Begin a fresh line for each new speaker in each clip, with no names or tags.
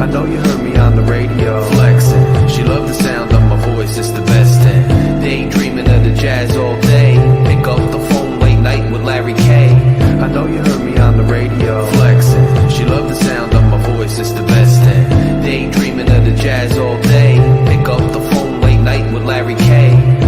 I know you heard me on the radio. Flexing, she loved the sound of my voice, it's the best thing. Daydreaming of the jazz all day. Pick up the phone late night with Larry K. I know you heard me on the radio. Flexing, she loved the sound of my voice, it's the best thing. Daydreaming of the jazz all day. Pick up the phone late night with Larry K.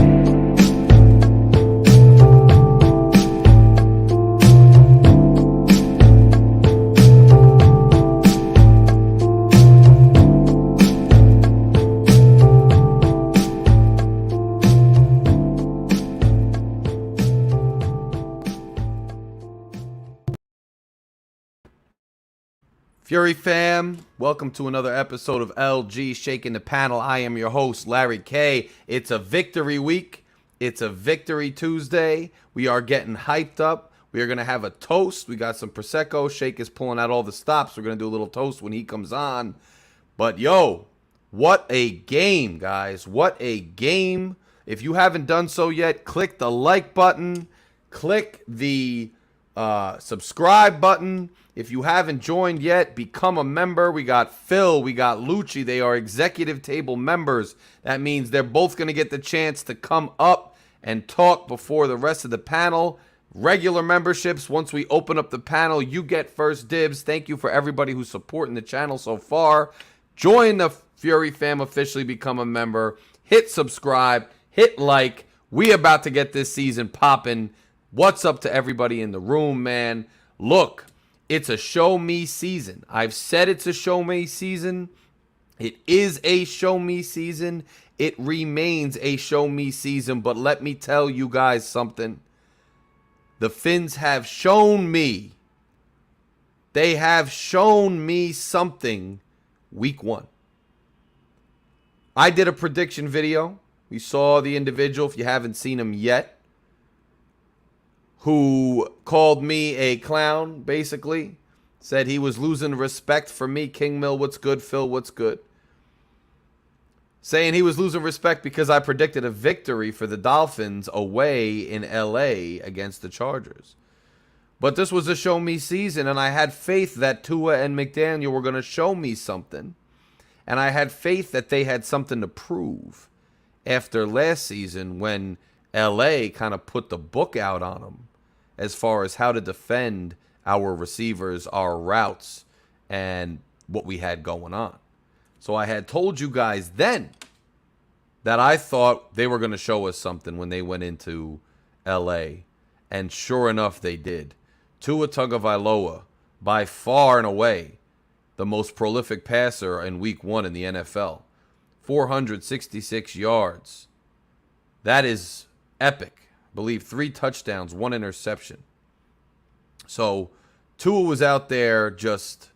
Fury fam, welcome to another episode of LG Shaking the Panel. I am your host, Larry K. It's a victory week. It's a victory Tuesday. We are getting hyped up. We are going to have a toast. We got some Prosecco. Shake is pulling out all the stops. We're going to do a little toast when he comes on. But yo, what a game, guys. What a game. If you haven't done so yet, click the like button. Click the subscribe button. If you haven't joined yet, become a member. We got Phil, we got Lucci. They are executive table members. That means they're both going to get the chance to come up and talk before the rest of the panel. Regular memberships, once we open up the panel, you get first dibs. Thank you for everybody who's supporting the channel so far. Join the Fury fam, officially become a member. Hit subscribe, hit like. We about to get this season popping. What's up to everybody in the room, man? Look. It's a show me season. I've said it's a show me season. It is a show me season. It remains a show me season. But let me tell you guys something. The Finns have shown me. They have shown me something week one. I did a prediction video. We saw the individual, if you haven't seen him yet, who called me a clown, basically. Said he was losing respect for me. King Mill, what's good? Phil, what's good? Saying he was losing respect because I predicted a victory for the Dolphins away in LA against the Chargers. But this was a show me season, and I had faith that Tua and McDaniel were going to show me something. And I had faith that they had something to prove after last season when LA kind of put the book out on them as far as how to defend our receivers, our routes, and what we had going on. So I had told you guys then that I thought they were going to show us something when they went into LA. And sure enough, they did. Tua Tagovailoa, by far and away, the most prolific passer in week one in the NFL. 466 yards. That is epic. I believe 3 touchdowns, 1 interception. So Tua was out there just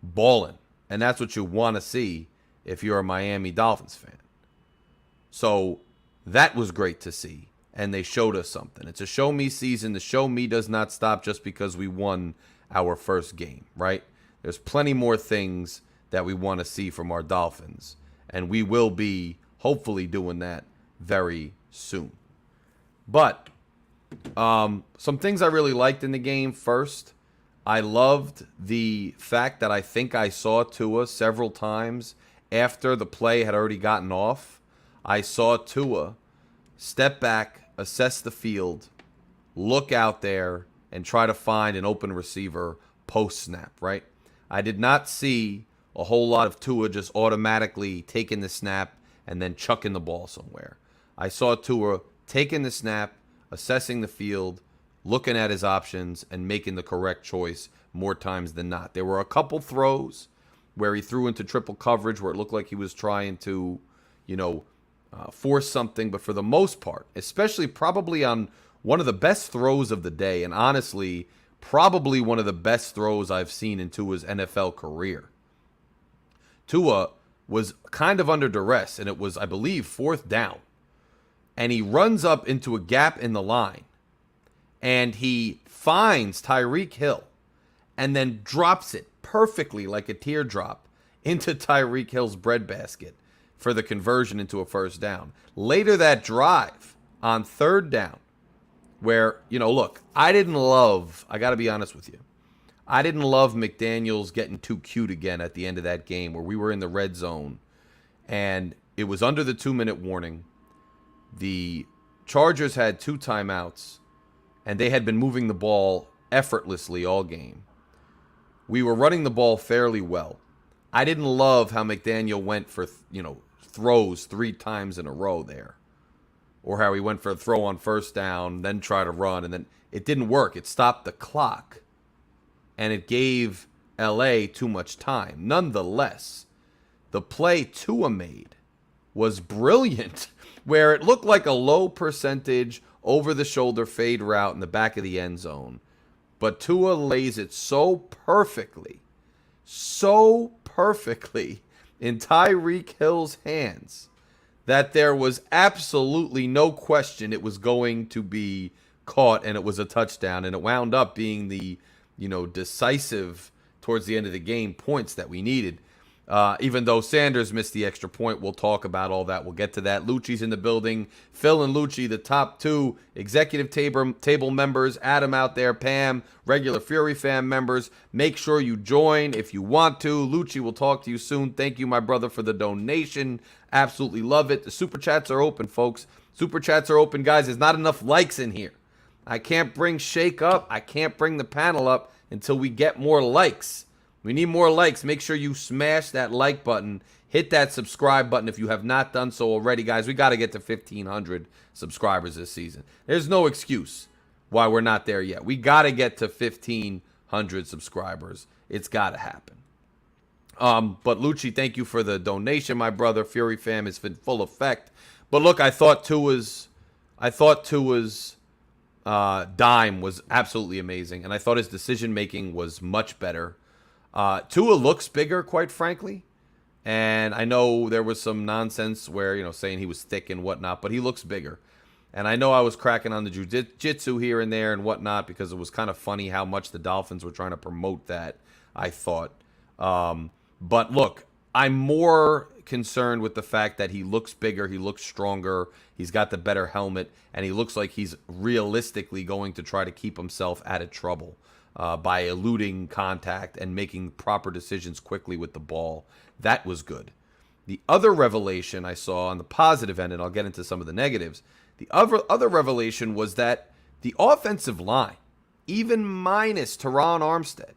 balling. And that's what you want to see if you're a Miami Dolphins fan. So that was great to see. And they showed us something. It's a show me season. The show me does not stop just because we won our first game, right? There's plenty more things that we want to see from our Dolphins. And we will be hopefully doing that very soon. But some things I really liked in the game. First, I loved the fact that I think I saw Tua several times after the play had already gotten off. I saw Tua step back, assess the field, look out there, and try to find an open receiver post-snap, right? I did not see a whole lot of Tua just automatically taking the snap and then chucking the ball somewhere. I saw Tua taking the snap, assessing the field, looking at his options, and making the correct choice more times than not. There were a couple throws where he threw into triple coverage where it looked like he was trying to, force something. But for the most part, especially probably on one of the best throws of the day, and honestly, probably one of the best throws I've seen in Tua's NFL career. Tua was kind of under duress, and it was, I believe, 4th down. And he runs up into a gap in the line, and he finds Tyreek Hill, and then drops it perfectly like a teardrop into Tyreek Hill's breadbasket for the conversion into a first down. Later that drive, on 3rd down, where, look, I got to be honest with you. I didn't love McDaniels getting too cute again at the end of that game where we were in the red zone and it was under the 2-minute warning. The Chargers had 2 timeouts and they had been moving the ball effortlessly all game. We were running the ball fairly well. I didn't love how McDaniel went for, throws 3 times in a row there. Or how he went for a throw on first down, then try to run, and then it didn't work. It stopped the clock. And it gave LA too much time. Nonetheless, the play Tua made was brilliant, where it looked like a low percentage over-the-shoulder fade route in the back of the end zone. But Tua lays it so perfectly in Tyreek Hill's hands that there was absolutely no question it was going to be caught and it was a touchdown. And it wound up being the, decisive towards the end of the game points that we needed. Even though Sanders missed the extra point, we'll talk about all that. We'll get to that. Lucci's in the building. Phil and Lucci, the top 2 executive table members. Adam out there, Pam, regular Fury fan members. Make sure you join if you want to. Lucci will talk to you soon. Thank you, my brother, for the donation. Absolutely love it. The super chats are open, folks. Super chats are open, guys. There's not enough likes in here. I can't bring Shake up. I can't bring the panel up until we get more likes. We need more likes. Make sure you smash that like button. Hit that subscribe button if you have not done so already, guys. We got to get to 1,500 subscribers this season. There's no excuse why we're not there yet. We got to get to 1,500 subscribers. It's got to happen. But Lucci, thank you for the donation, my brother. Fury fam is in full effect. But look, I thought Tua's dime was absolutely amazing, and I thought his decision making was much better. Tua looks bigger, quite frankly, and I know there was some nonsense where, saying he was thick and whatnot, but he looks bigger. And I know I was cracking on the jiu-jitsu here and there and whatnot because it was kind of funny how much the Dolphins were trying to promote that, I thought. But look, I'm more concerned with the fact that he looks bigger, he looks stronger, he's got the better helmet, and he looks like he's realistically going to try to keep himself out of trouble. By eluding contact and making proper decisions quickly with the ball. That was good. The other revelation I saw on the positive end, and I'll get into some of the negatives, the other revelation was that the offensive line, even minus Teron Armstead,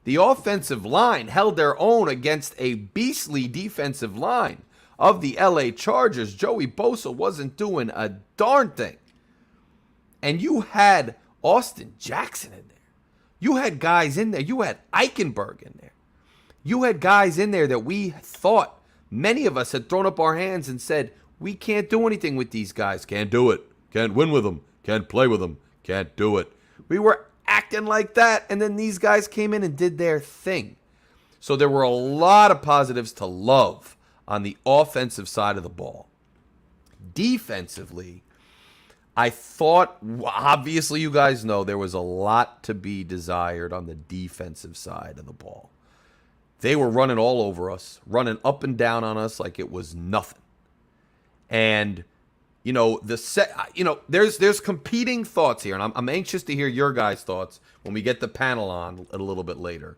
the offensive line held their own against a beastly defensive line of the LA Chargers. Joey Bosa wasn't doing a darn thing. And you had Austin Jackson in there. You had guys in there. You had Eichenberg in there. You had guys in there that we thought, many of us had thrown up our hands and said, we can't do anything with these guys. Can't do it. Can't win with them. Can't play with them. Can't do it. We were acting like that, and then these guys came in and did their thing. So there were a lot of positives to love on the offensive side of the ball. Defensively, I thought, obviously you guys know, there was a lot to be desired on the defensive side of the ball. They were running all over us, running up and down on us like it was nothing. And, there's competing thoughts here, and I'm anxious to hear your guys' thoughts when we get the panel on a little bit later.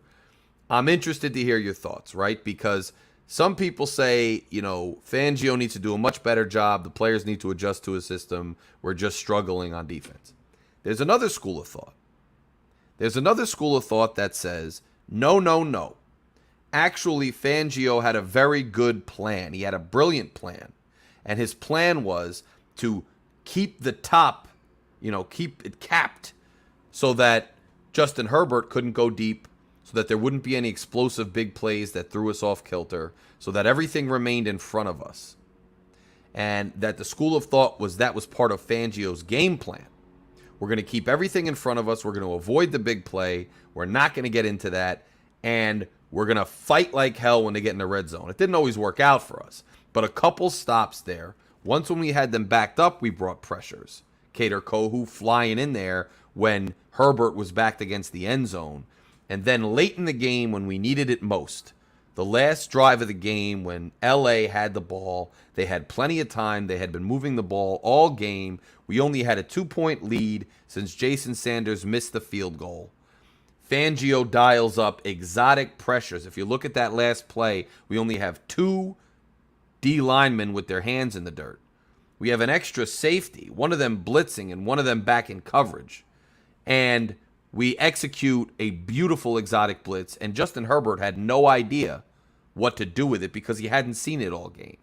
I'm interested to hear your thoughts, right? Because some people say, Fangio needs to do a much better job. The players need to adjust to his system. We're just struggling on defense. There's another school of thought. That says, no. Actually, Fangio had a very good plan. He had a brilliant plan. And his plan was to keep the top, keep it capped so that Justin Herbert couldn't go deep, so that there wouldn't be any explosive big plays that threw us off kilter, so that everything remained in front of us. And that the school of thought was that was part of Fangio's game plan. We're going to keep everything in front of us. We're going to avoid the big play. We're not going to get into that. And we're going to fight like hell when they get in the red zone. It didn't always work out for us, but a couple stops there. Once when we had them backed up, we brought pressures. Kader Kohu flying in there when Herbert was backed against the end zone. And then late in the game when we needed it most, The last drive of the game when LA had the ball, they had plenty of time. They had been moving the ball all game. We only had a 2-point lead since Jason Sanders missed the field goal. Fangio dials up exotic pressures. If you look at that last play, we only have 2 D linemen with their hands in the dirt. We have an extra safety, one of them blitzing and one of them back in coverage. And we execute a beautiful exotic blitz, and Justin Herbert had no idea what to do with it because he hadn't seen it all game.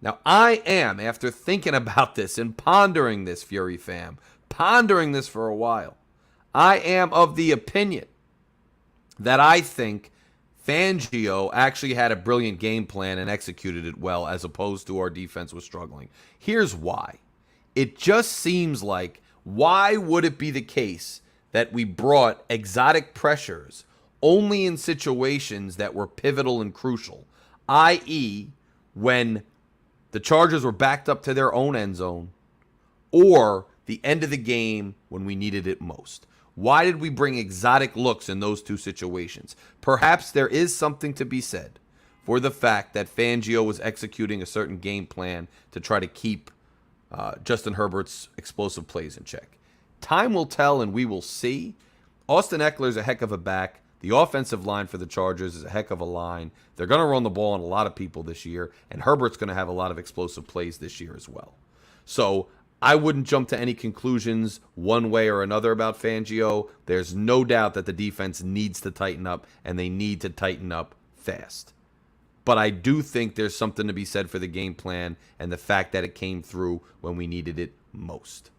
Now, I am, after thinking about this and pondering this, Fury fam, pondering this for a while, I am of the opinion that I think Fangio actually had a brilliant game plan and executed it well, as opposed to our defense was struggling. Here's why. It just seems like, why would it be the case that we brought exotic pressures only in situations that were pivotal and crucial, i.e., when the Chargers were backed up to their own end zone or the end of the game when we needed it most? Why did we bring exotic looks in those 2 situations? Perhaps there is something to be said for the fact that Fangio was executing a certain game plan to try to keep Justin Herbert's explosive plays in check. Time will tell, and we will see. Austin Eckler's a heck of a back. The offensive line for the Chargers is a heck of a line. They're going to run the ball on a lot of people this year, and Herbert's going to have a lot of explosive plays this year as well. So I wouldn't jump to any conclusions one way or another about Fangio. There's no doubt that the defense needs to tighten up, and they need to tighten up fast. But I do think there's something to be said for the game plan and the fact that it came through when we needed it most.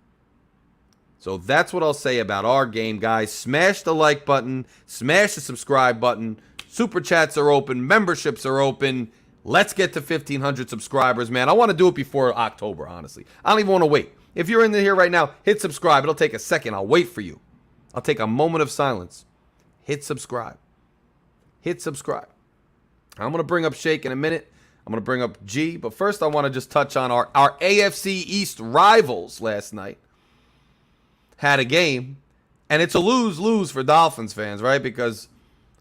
So that's what I'll say about our game, guys. Smash the like button. Smash the subscribe button. Super chats are open. Memberships are open. Let's get to 1,500 subscribers, man. I want to do it before October, honestly. I don't even want to wait. If you're in here right now, hit subscribe. It'll take a second. I'll wait for you. I'll take a moment of silence. Hit subscribe. Hit subscribe. I'm going to bring up Shake in a minute. I'm going to bring up G. But first, I want to just touch on our AFC East rivals last night. Had a game, and it's a lose-lose for Dolphins fans, right? Because,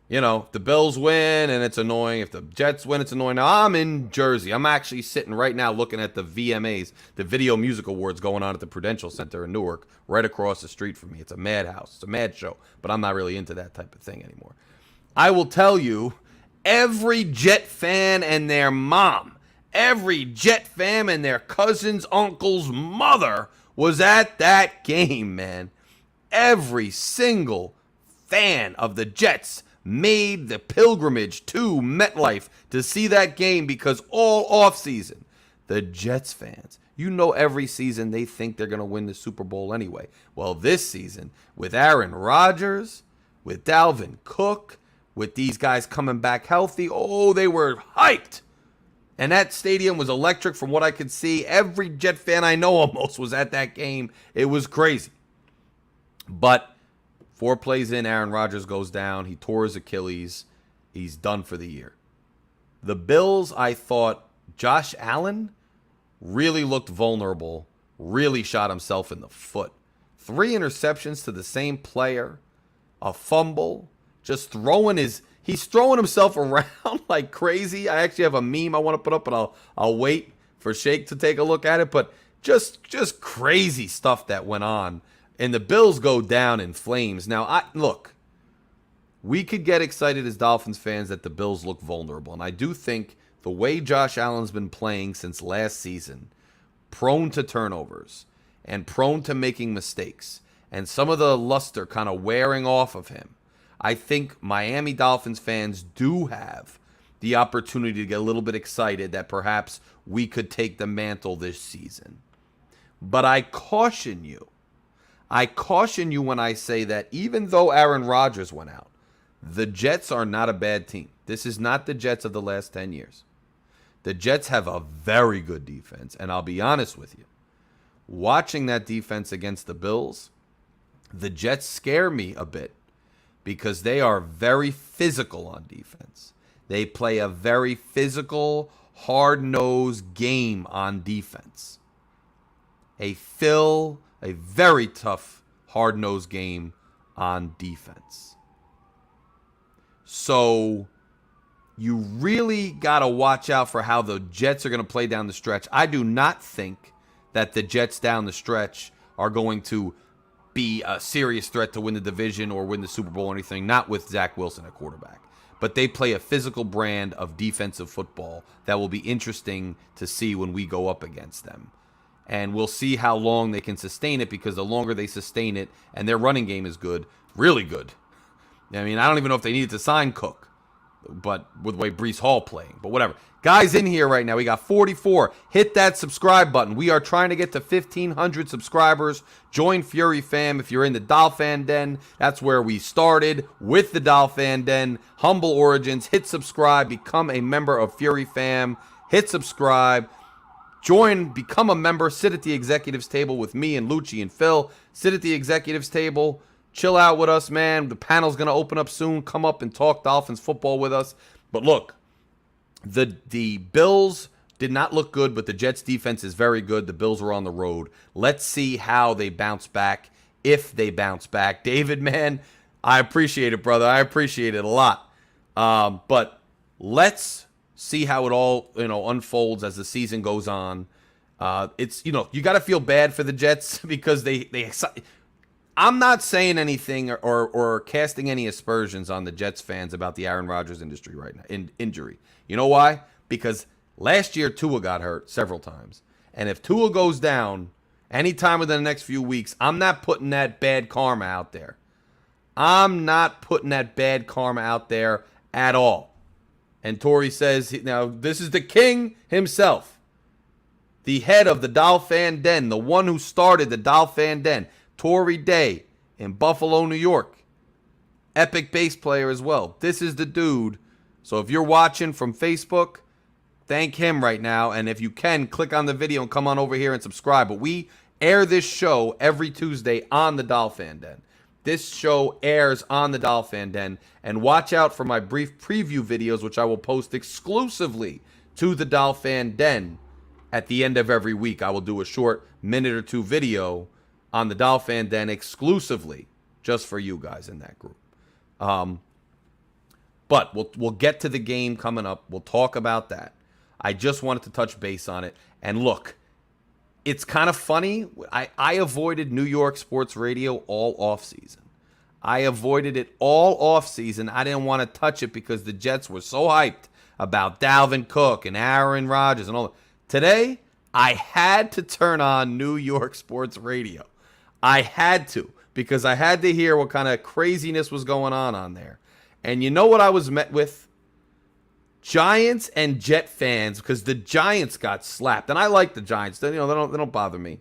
you know, if the Bills win, and it's annoying. If the Jets win, it's annoying. Now, I'm in Jersey. I'm actually sitting right now looking at the VMAs, the Video Music Awards going on at the Prudential Center in Newark, right across the street from me. It's a madhouse. It's a mad show, but I'm not really into that type of thing anymore. I will tell you, every Jet fan and their mom, every Jet fan and their cousin's uncle's mother was at that game, man. Every single fan of the Jets made the pilgrimage to MetLife to see that game because all offseason, the Jets fans, you know, every season they think they're going to win the Super Bowl anyway. Well, this season, with Aaron Rodgers, with Dalvin Cook, with these guys coming back healthy, oh, they were hyped. And that stadium was electric from what I could see. Every Jet fan I know almost was at that game. It was crazy. But 4 plays in, Aaron Rodgers goes down. He tore his Achilles. He's done for the year. The Bills, I thought Josh Allen really looked vulnerable, really shot himself in the foot. 3 interceptions to the same player, a fumble, just he's throwing himself around like crazy. I actually have a meme I want to put up, but I'll wait for Shake to take a look at it. But just crazy stuff that went on. And the Bills go down in flames. Now, look, we could get excited as Dolphins fans that the Bills look vulnerable. And I do think the way Josh Allen's been playing since last season, prone to turnovers and prone to making mistakes, and some of the luster kind of wearing off of him, I think Miami Dolphins fans do have the opportunity to get a little bit excited that perhaps we could take the mantle this season. But I caution you when I say that even though Aaron Rodgers went out, the Jets are not a bad team. This is not the Jets of the last 10 years. The Jets have a very good defense, and I'll be honest with you. Watching that defense against the Bills, the Jets scare me a bit because they are very physical on defense. They play a very physical, hard-nosed game on defense. A very tough, hard-nosed game on defense. So you really got to watch out for how the Jets are going to play down the stretch. I do not think that the Jets down the stretch are going to be a serious threat to win the division or win the Super Bowl or anything, not with Zach Wilson at quarterback. But they play a physical brand of defensive football that will be interesting to see when we go up against them. And we'll see how long they can sustain it, because the longer they sustain it, and their running game is good, really good. I mean, I don't even know if they needed to sign Cook, but with the way Breece Hall playing, but whatever. Guys in here right now, we got 44. Hit that subscribe button. We are trying to get to 1,500 subscribers. Join Fury Fam if you're in the Dolphin Den. That's where we started, with the Dolphin Den. Humble origins. Hit subscribe. Become a member of Fury Fam. Hit subscribe. Join, become a member. Sit at the executives table with me and Lucci and Phil. Sit at the executives table. Chill out with us, man. The panel's going to open up soon. Come up and talk Dolphins football with us. But look, the Bills did not look good, but the Jets defense is very good. The Bills are on the road. Let's see how they bounce back, if they bounce back. David, man, I appreciate it, brother. I appreciate it a lot. But let's see how it all, unfolds as the season goes on. It's, you got to feel bad for the Jets because they I'm not saying anything or casting any aspersions on the Jets fans about the Aaron Rodgers industry right now, injury. You know why? Because last year Tua got hurt several times. And if Tua goes down anytime within the next few weeks, I'm not putting that bad karma out there. I'm not putting that bad karma out there at all. And Torrey says, now this is the king himself, the head of the Dolphin Den, the one who started the Dolphin Den, Torrey Day in Buffalo, New York. Epic bass player as well. This is the dude. So if you're watching from Facebook, thank him right now. And if you can, click on the video and come on over here and subscribe. But we air this show every Tuesday on the Dolphin Den. This show airs on the Dolphin Den. And watch out for my brief preview videos, which I will post exclusively to the Dolphin Den at the end of every week. I will do a short minute or two video on the Dolphin Den exclusively just for you guys in that group. But we'll get to the game coming up. We'll talk about that. I just wanted to touch base on it. And look, it's kind of funny. I avoided New York sports radio all offseason. I avoided it all offseason. I didn't want to touch it because the Jets were so hyped about Dalvin Cook and Aaron Rodgers and all that. Today, I had to turn on New York sports radio. I had to, because I had to hear what kind of craziness was going on there. And you know what I was met with? Giants and Jet fans, because the Giants got slapped. And I like the Giants. They don't bother me.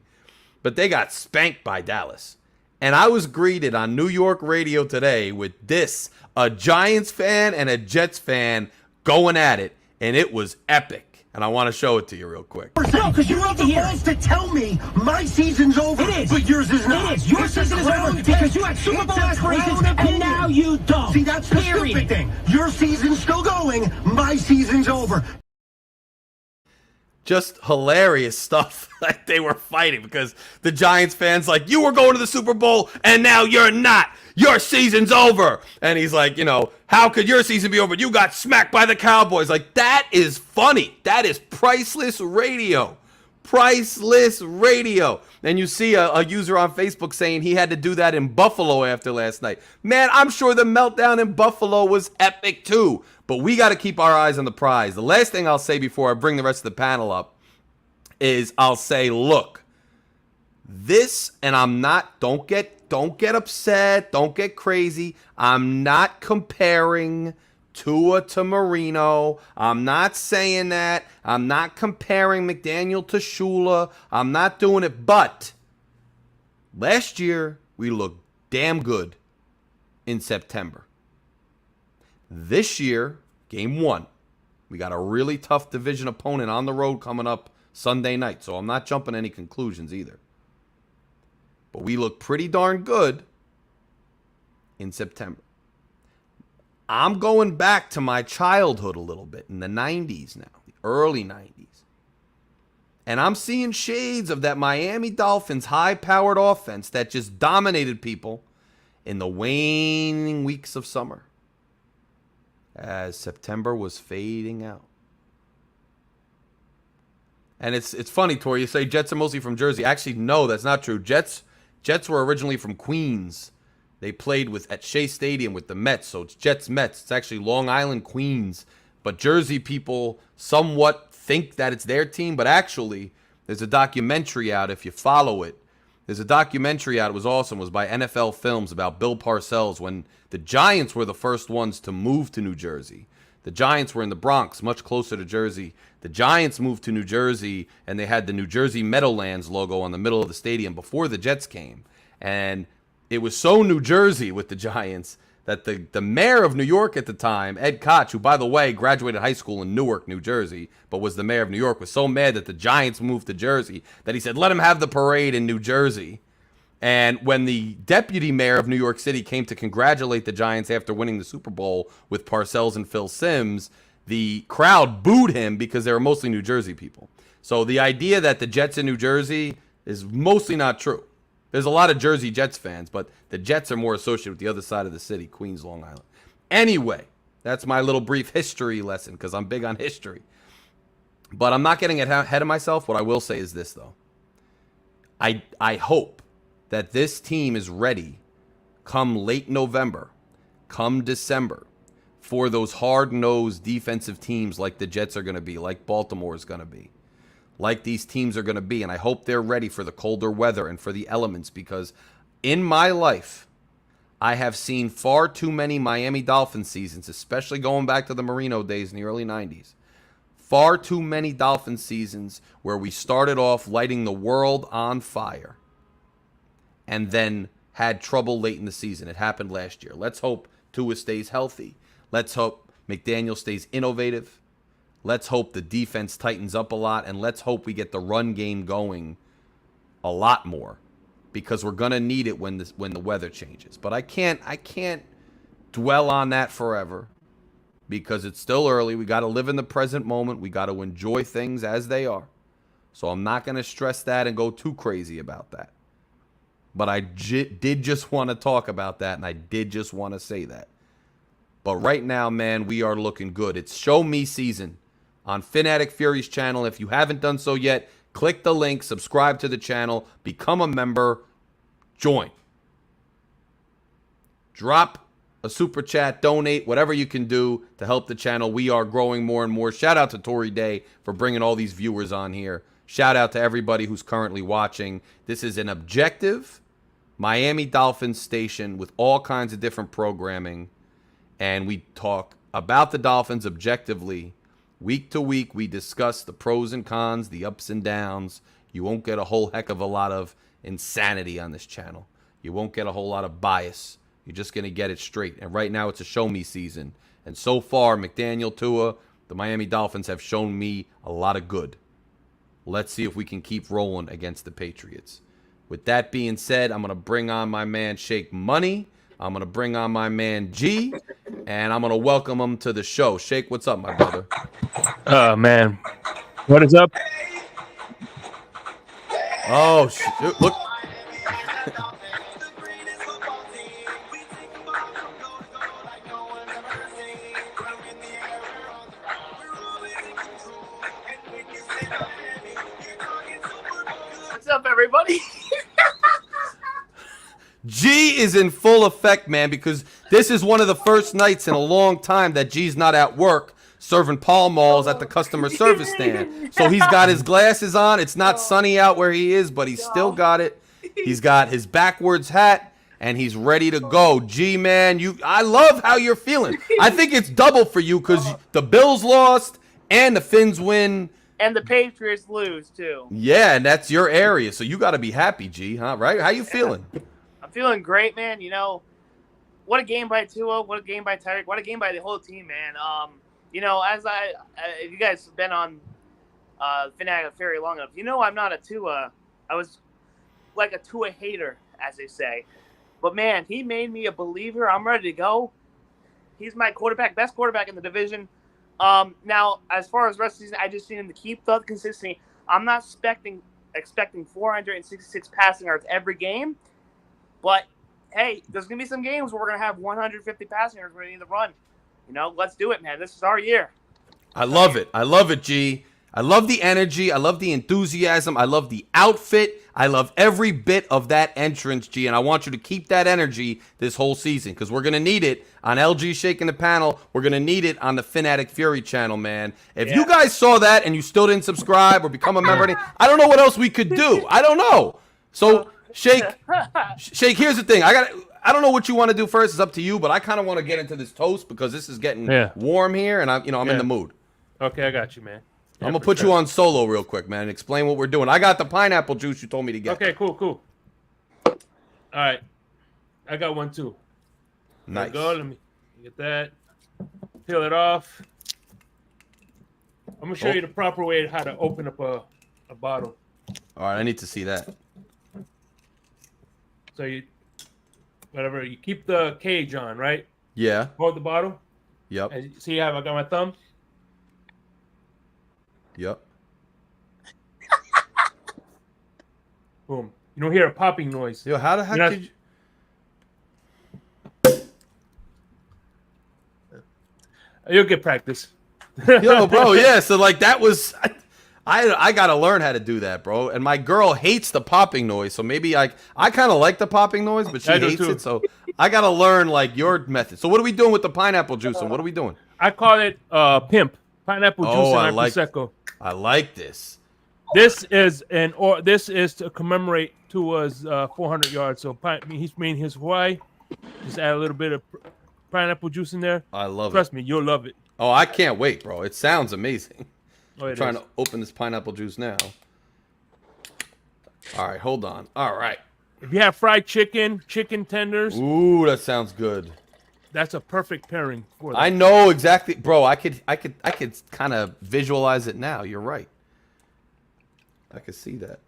But they got spanked by Dallas. And I was greeted on New York radio today with this, a Giants fan and a Jets fan going at it. And it was epic. And I want to show it to you real quick.
No, because you have the balls to tell me my season's over. It is. But yours is not.
It is. Your season is over because you had Super Bowl aspirations and now you don't.
See, that's the stupid thing. Your season's still going. My season's over.
Just hilarious stuff like they were fighting, because the Giants fans like, you were going to the Super Bowl and now you're not. Your season's over. And he's like, how could your season be over? You got smacked by the Cowboys. Like, that is funny. That is priceless radio. Priceless radio. And you see a user on Facebook saying he had to do that in Buffalo after last night. Man, I'm sure the meltdown in Buffalo was epic too. But we got to keep our eyes on the prize. The last thing I'll say before I bring the rest of the panel up is I'll say, look, this, and don't get upset, don't get crazy. I'm not comparing Tua to Marino. I'm not saying that. I'm not comparing McDaniel to Shula. I'm not doing it. But last year, we looked damn good in September. This year, game 1, we got a really tough division opponent on the road coming up Sunday night. So I'm not jumping any conclusions either. But we look pretty darn good in September. I'm going back to my childhood a little bit in the 90s now, the early 90s. And I'm seeing shades of that Miami Dolphins high-powered offense that just dominated people in the waning weeks of summer. as September was fading out. And it's funny, Tori, you say Jets are mostly from Jersey. Actually, no, that's not true. Jets were originally from Queens. They played at Shea Stadium with the Mets, so it's Jets-Mets. It's actually Long Island, Queens. But Jersey people somewhat think that it's their team, but actually, there's a documentary out, if you follow it. There's a documentary out, it was awesome, it was by NFL Films about Bill Parcells when the Giants were the first ones to move to New Jersey. The Giants were in the Bronx, much closer to Jersey. The Giants moved to New Jersey, and they had the New Jersey Meadowlands logo on the middle of the stadium before the Jets came. And it was so New Jersey with the Giants that the mayor of New York at the time, Ed Koch, who, by the way, graduated high school in Newark, New Jersey, but was the mayor of New York, was so mad that the Giants moved to Jersey that he said, let him have the parade in New Jersey. And when the deputy mayor of New York City came to congratulate the Giants after winning the Super Bowl with Parcells and Phil Simms, the crowd booed him because they were mostly New Jersey people. So the idea that the Jets in New Jersey is mostly not true. There's a lot of Jersey Jets fans, but the Jets are more associated with the other side of the city, Queens, Long Island. Anyway, that's my little brief history lesson because I'm big on history. But I'm not getting ahead of myself. What I will say is this, though. I hope that this team is ready come late November, come December, for those hard-nosed defensive teams like the Jets are going to be, like Baltimore is going to be, like these teams are going to be. And I hope they're ready for the colder weather and for the elements, because in my life, I have seen far too many Miami Dolphins seasons, especially going back to the Marino days in the early 90s. Far too many Dolphins seasons where we started off lighting the world on fire and then had trouble late in the season. It happened last year. Let's hope Tua stays healthy. Let's hope McDaniel stays innovative. Let's hope the defense tightens up a lot, and let's hope we get the run game going a lot more, because we're gonna need it when the weather changes. But I can't dwell on that forever, because it's still early. We got to live in the present moment. We got to enjoy things as they are. So I'm not gonna stress that and go too crazy about that. But I did just want to talk about that, and I did just want to say that. But right now, man, we are looking good. It's Show Me season on Phin-Addict Fury's channel. If you haven't done so yet, click the link, subscribe to the channel, become a member, join. Drop a super chat, donate, whatever you can do to help the channel. We are growing more and more. Shout out to Tori Day for bringing all these viewers on here. Shout out to everybody who's currently watching. This is an objective Miami Dolphins station with all kinds of different programming. And we talk about the Dolphins objectively. Week to week, we discuss the pros and cons, the ups and downs. You won't get a whole heck of a lot of insanity on this channel. You won't get a whole lot of bias. You're just going to get it straight. And right now, it's a show me season. And so far, McDaniel, Tua, the Miami Dolphins have shown me a lot of good. Let's see if we can keep rolling against the Patriots. With that being said, I'm going to bring on my man Shake Money. I'm going to bring on my man G, and I'm going to welcome him to the show. Shake, what's up, my brother?
Oh, man. What is up?
Oh, shoot. Look.
What's up, everybody?
G is in full effect, man, because this is one of the first nights in a long time that G's not at work serving Pall Malls at the customer service stand. So he's got his glasses on. It's not sunny out where he is, but he's still got it. He's got his backwards hat, and he's ready to go. G, man, I love how you're feeling. I think it's double for you because the Bills lost and the Finns win.
And the Patriots lose, too.
Yeah, and that's your area, so you got to be happy, G, huh? Right? How you feeling?
I'm feeling great, man. You know, what a game by Tua, what a game by Tyreek, what a game by the whole team, man. You know, if you guys have been on Phin-Addict very long enough, you know I'm not a Tua. I was like a Tua hater, as they say. But, man, he made me a believer. I'm ready to go. He's my quarterback, best quarterback in the division. Now, as far as the rest of the season, I just need him to keep the consistency. I'm not expecting 466 passing yards every game. But, hey, there's going to be some games where we're going to have 150 passing yards. We're going to need to run. You know, let's do it, man. This is our year.
I love it. I love it, G. I love the energy. I love the enthusiasm. I love the outfit. I love every bit of that entrance, G. And I want you to keep that energy this whole season because we're going to need it on LG Shaking the Panel. We're going to need it on the Phin-Addict Fury channel, man. If you guys saw that and you still didn't subscribe or become a member, I don't know what else we could do. I don't know. So, Shake, here's the thing. I don't know what you want to do first. It's up to you, but I kind of want to get into this toast because this is getting warm here, and I'm in the mood.
Okay, I got you, man.
I'm gonna put you on solo real quick, man. Explain what we're doing. I got the pineapple juice you told me to get.
Okay, cool. All right, I got one too.
Nice.
There we go. Let me get that. Peel it off. I'm gonna show you the proper way how to open up a bottle.
All right, I need to see that.
So you keep the cage on, right?
Yeah.
Hold the bottle.
Yep.
And see how I got my thumb?
Yep.
Boom. You don't hear a popping noise.
Yo, how the heck did you...
You'll get practice.
Yo, bro, yeah. So like that was, I gotta learn how to do that, bro. And my girl hates the popping noise, so maybe I kind of like the popping noise, but she hates it. So I gotta learn like your method. So what are we doing with the pineapple juice? And what are we doing?
I call it pimp pineapple juice and prosecco.
I like this.
This is to commemorate Tua's 400 yards. So he's made his Hawaii. Just add a little bit of pineapple juice in there.
I love it.
Trust me, you'll love it.
Oh, I can't wait, bro. It sounds amazing.
I'm
trying to open this pineapple juice now. All right, hold on. All right.
If you have fried chicken tenders.
Ooh, that sounds good.
That's a perfect pairing for that.
I know exactly, bro. I could kind of visualize it now. You're right. I could see that.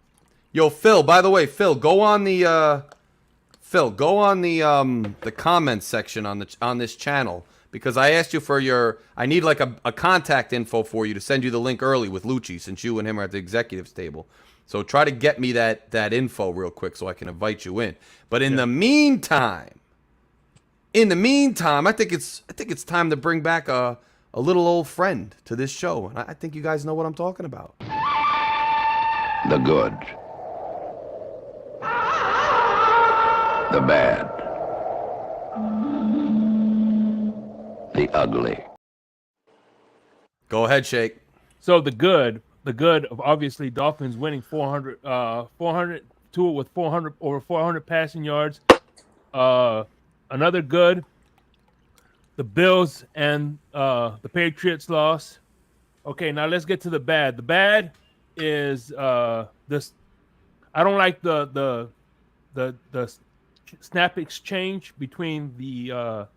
Yo, Phil. By the way, Phil, go on the comments section on this channel because I asked you for I need like a contact info for you to send you the link early with Lucci since you and him are at the executives table. So try to get me that info real quick so I can invite you in. But in the meantime, I think it's time to bring back a little old friend to this show. And I think you guys know what I'm talking about.
The good. The bad. The ugly.
Go ahead, Shake.
So the good of obviously Dolphins winning 400 Tua with 400 over 400 passing yards. Another good, the Bills and the Patriots lost. Okay, now let's get to the bad. The bad is this. I don't like the snap exchange between the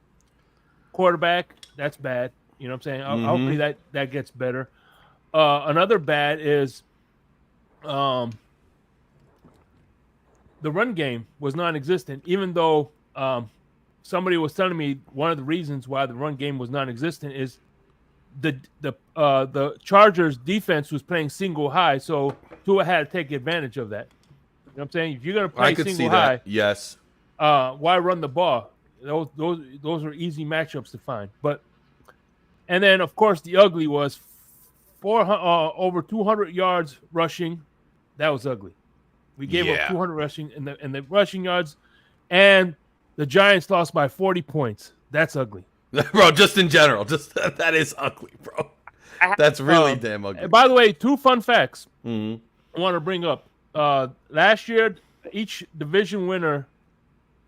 quarterback. That's bad. You know what I'm saying? Hopefully that gets better. Another bad is the run game was non-existent, even though somebody was telling me one of the reasons why the run game was non-existent is the Chargers defense was playing single high, so Tua had to take advantage of that. You know what I'm saying? If you're gonna play single high,
yes.
Why run the ball? Those are easy matchups to find. And then of course the ugly was over 200 yards rushing. That was ugly. We gave up 200 rushing and the rushing yards, and the Giants lost by 40 points. That's ugly.
Bro, just in general, that is ugly, bro. That's really damn ugly.
By the way, 2 fun facts
I
want to bring up. Last year, each division winner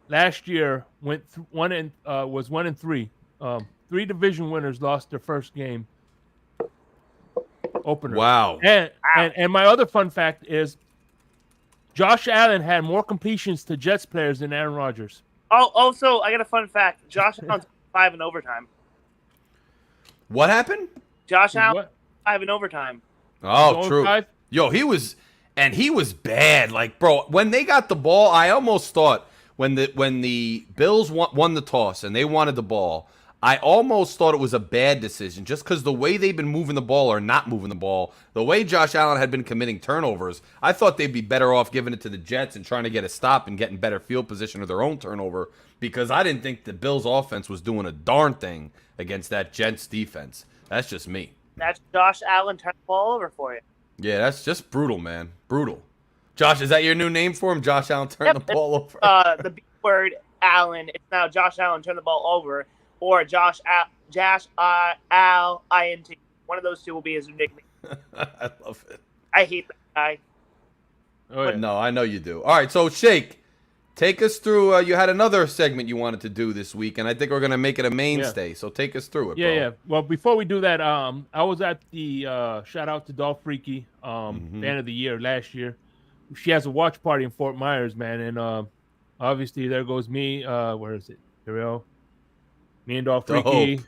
last year was 1-3. 3 division winners lost their first game opener.
Wow.
And my other fun fact is Josh Allen had more completions to Jets players than Aaron Rodgers.
Oh, also, I got a fun fact. Josh Allen's 5 in overtime.
What happened?
Josh Allen 5 in overtime.
Oh, true. 5? Yo, he was bad. Like, bro, when they got the ball, I almost thought when the Bills won the toss and they wanted the ball, I almost thought it was a bad decision just because the way they've been moving the ball or not moving the ball, the way Josh Allen had been committing turnovers, I thought they'd be better off giving it to the Jets and trying to get a stop and getting better field position of their own turnover because I didn't think the Bills' offense was doing a darn thing against that Jets defense. That's just me.
That's Josh Allen turning the ball over for you.
Yeah, that's just brutal, man. Brutal. Josh, is that your new name for him? Josh Allen turn the ball over?
The B word Allen. It's now Josh Allen turn the ball over, or Josh Al INT. One of those two will be his nickname.
I love it.
I hate that guy.
Oh, yeah.
No, I know you do. All right, so Shake, take us through. You had another segment you wanted to do this week, and I think we're going to make it a mainstay. So take us through it, bro.
Yeah. Well, before we do that, I was at the shout out to Dolph Freaky, fan of the year last year. She has a watch party in Fort Myers, man, and obviously there goes me. Where is it? Here we go. Me and Dolph Freaky.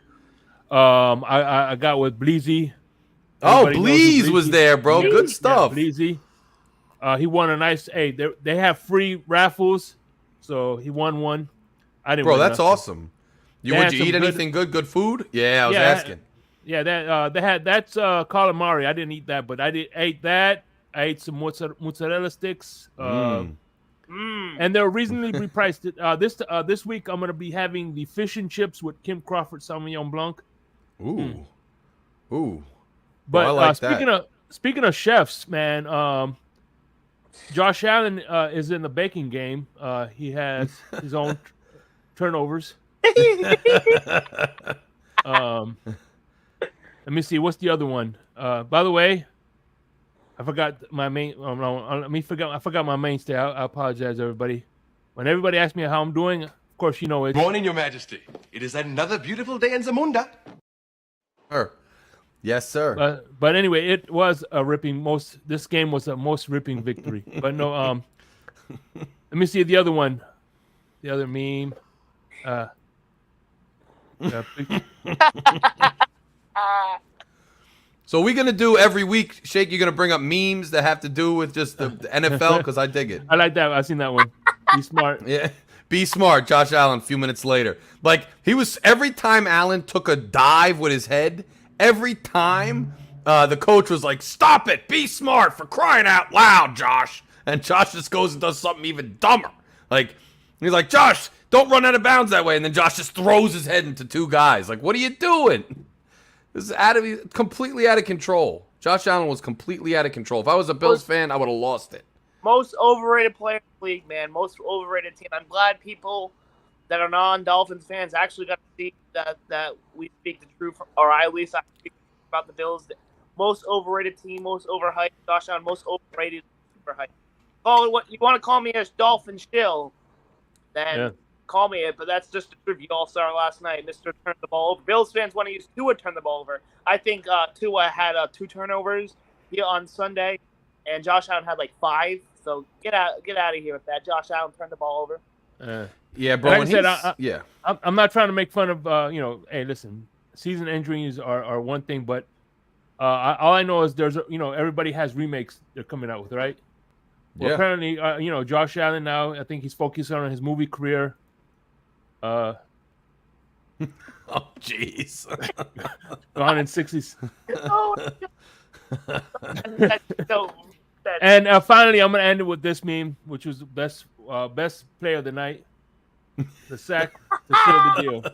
I got with Bleezy.
Oh,
Everybody knows who
Bleez was there, bro.
Bleezy.
Good stuff.
Yeah, Bleezy. He won a nice. Hey, they have free raffles, so he won one. I didn't.
Bro,
win
that's
nothing.
awesome.
They
Would
had
you
some
eat
good-
anything good? Good food? Yeah, I was
Yeah,
asking.
Yeah, that they had that's calamari. I didn't eat that, but ate that. I ate some mozzarella sticks. And they're reasonably priced. This week I'm gonna be having the fish and chips with Kim Crawford Sauvignon Blanc.
Ooh. Ooh.
But
I like that.
speaking of chefs, man, Josh Allen is in the baking game. He has his own turnovers. Let me see. What's the other one? By the way, I forgot my main. Oh, no, I forgot my mainstay. I apologize, everybody. When everybody asks me how I'm doing, of course, you know it.
Morning, Your Majesty. It is another beautiful day in Zamunda.
Sir. Yes, sir.
But anyway, it was a ripping. This game was a most ripping victory. But no, let me see the other one. The other meme.
So we're gonna do every week, Shake. You're gonna bring up memes that have to do with just the NFL because I dig it.
I like that. I've seen that one. Be smart.
Yeah, be smart, Josh Allen. A few minutes later, like he was every time Allen took a dive with his head. Every time the coach was like, "Stop it! Be smart! For crying out loud, Josh!" And Josh just goes and does something even dumber. Like he's like, "Josh, don't run out of bounds that way," and then Josh just throws his head into two guys. Like, what are you doing? This is completely out of control. Josh Allen was completely out of control. If I was a Bills fan, I would have lost it.
Most overrated player in the league, man. Most overrated team. I'm glad people that are non-Dolphins fans actually got to see that we speak the truth, or at least I speak about the Bills. Most overrated team, most overhyped. Josh Allen, most overrated, super hyped. Oh, what you want to call me as Dolphin Shill? Then call me it. But that's just the truth. You all saw last night. Mr. Turn the ball over. Bills fans want to use Tua turn the ball over. I think Tua had 2 turnovers here on Sunday, and Josh Allen had like 5. So get out of here with that. Josh Allen turned the ball over.
Yeah, bro.
Like I said,
yeah.
I'm not trying to make fun of hey, listen, season injuries are one thing, but all I know is there's everybody has remakes they're coming out with, right? Well,
Yeah.
apparently Josh Allen now, I think he's focused on his movie career.
Oh, jeez.
160s.
Oh, that's so sad.
And finally, I'm gonna end it with this meme, which was the best play of the night, the sack to seal the deal.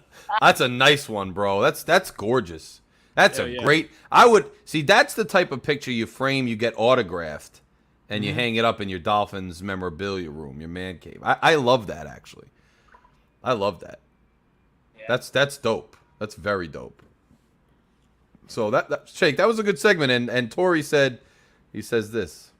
That's a nice one, bro. That's gorgeous. That's
Yeah.
great. I would see. That's the type of picture you frame, you get autographed, and you hang it up in your Dolphins memorabilia room, your man cave. I love that actually. I love that.
Yeah.
That's dope. That's very dope. So that Shake, that was a good segment, and Tori said, he says this.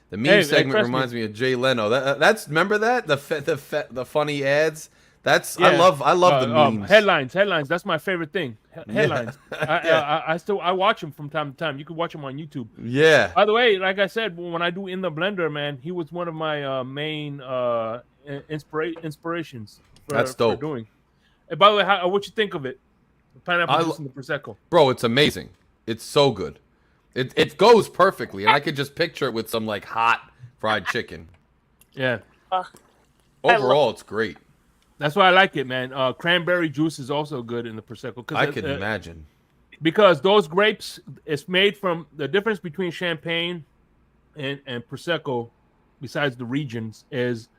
The meme segment
trust
reminds me of Jay Leno. That's remember that the funny ads. That's
Yeah.
I love the memes.
Headlines. That's my favorite thing. Headlines.
Yeah.
I watch them from time to time. You can watch them on YouTube.
Yeah.
By the way, like I said, when I do In the Blender, man, he was one of my main inspirations.
That's
for
dope.
doing. And by the way, what you think of it? The pineapple juice and the prosecco.
Bro, it's amazing. It's so good. It goes perfectly, and I could just picture it with some like hot fried chicken.
Yeah.
Overall, it's great.
That's why I like it, man. Cranberry juice is also good in the prosecco.
I could imagine.
Because those grapes, it's made from the difference between champagne and prosecco. Besides the regions, is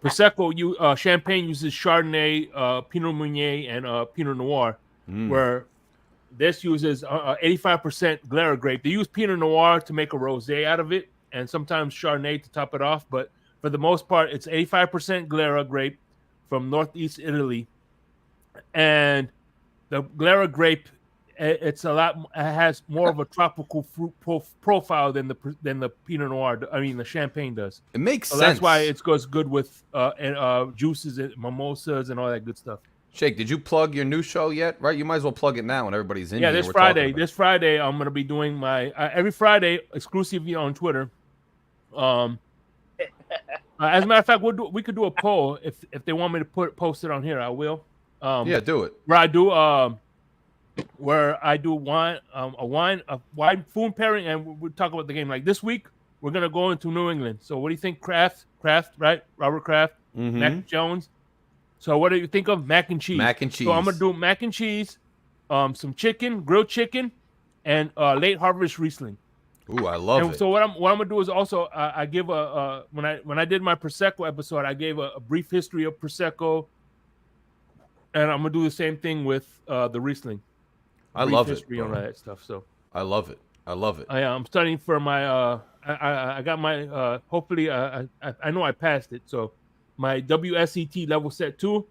prosecco. Champagne uses Chardonnay, Pinot Meunier, and Pinot Noir, where this uses 85% Glera grape. They use Pinot Noir to make a rosé out of it, and sometimes Chardonnay to top it off. But for the most part, it's 85% Glera grape from northeast Italy, and the Glera grape, it has more of a tropical fruit profile than the Pinot Noir. I mean, the Champagne does.
It makes sense.
That's why it goes good with juices and mimosas and all that good stuff.
Shake, did you plug your new show yet? Right, you might as well plug it now when everybody's in.
Yeah,
here.
this Friday, I'm gonna be doing my every Friday exclusively on Twitter. As a matter of fact, we could do a poll if they want me to post it on here. I will.
Yeah, do it.
Where I do a wine food pairing, and we talk about the game. Like this week, we're gonna go into New England. So what do you think, Kraft, right? Robert Kraft, Mac Jones. So what do you think of mac and cheese?
Mac and cheese.
So I'm gonna do mac and cheese, some chicken, grilled chicken, and late harvest Riesling.
Ooh, I love it.
So what I'm gonna do is also I give when I did my prosecco episode, I gave a brief history of prosecco, and I'm gonna do the same thing with the Riesling.
I love
history
it,
on that stuff. So
I love it.
I'm studying for my. I got my. Hopefully, I know I passed it. So my WSET level set 2,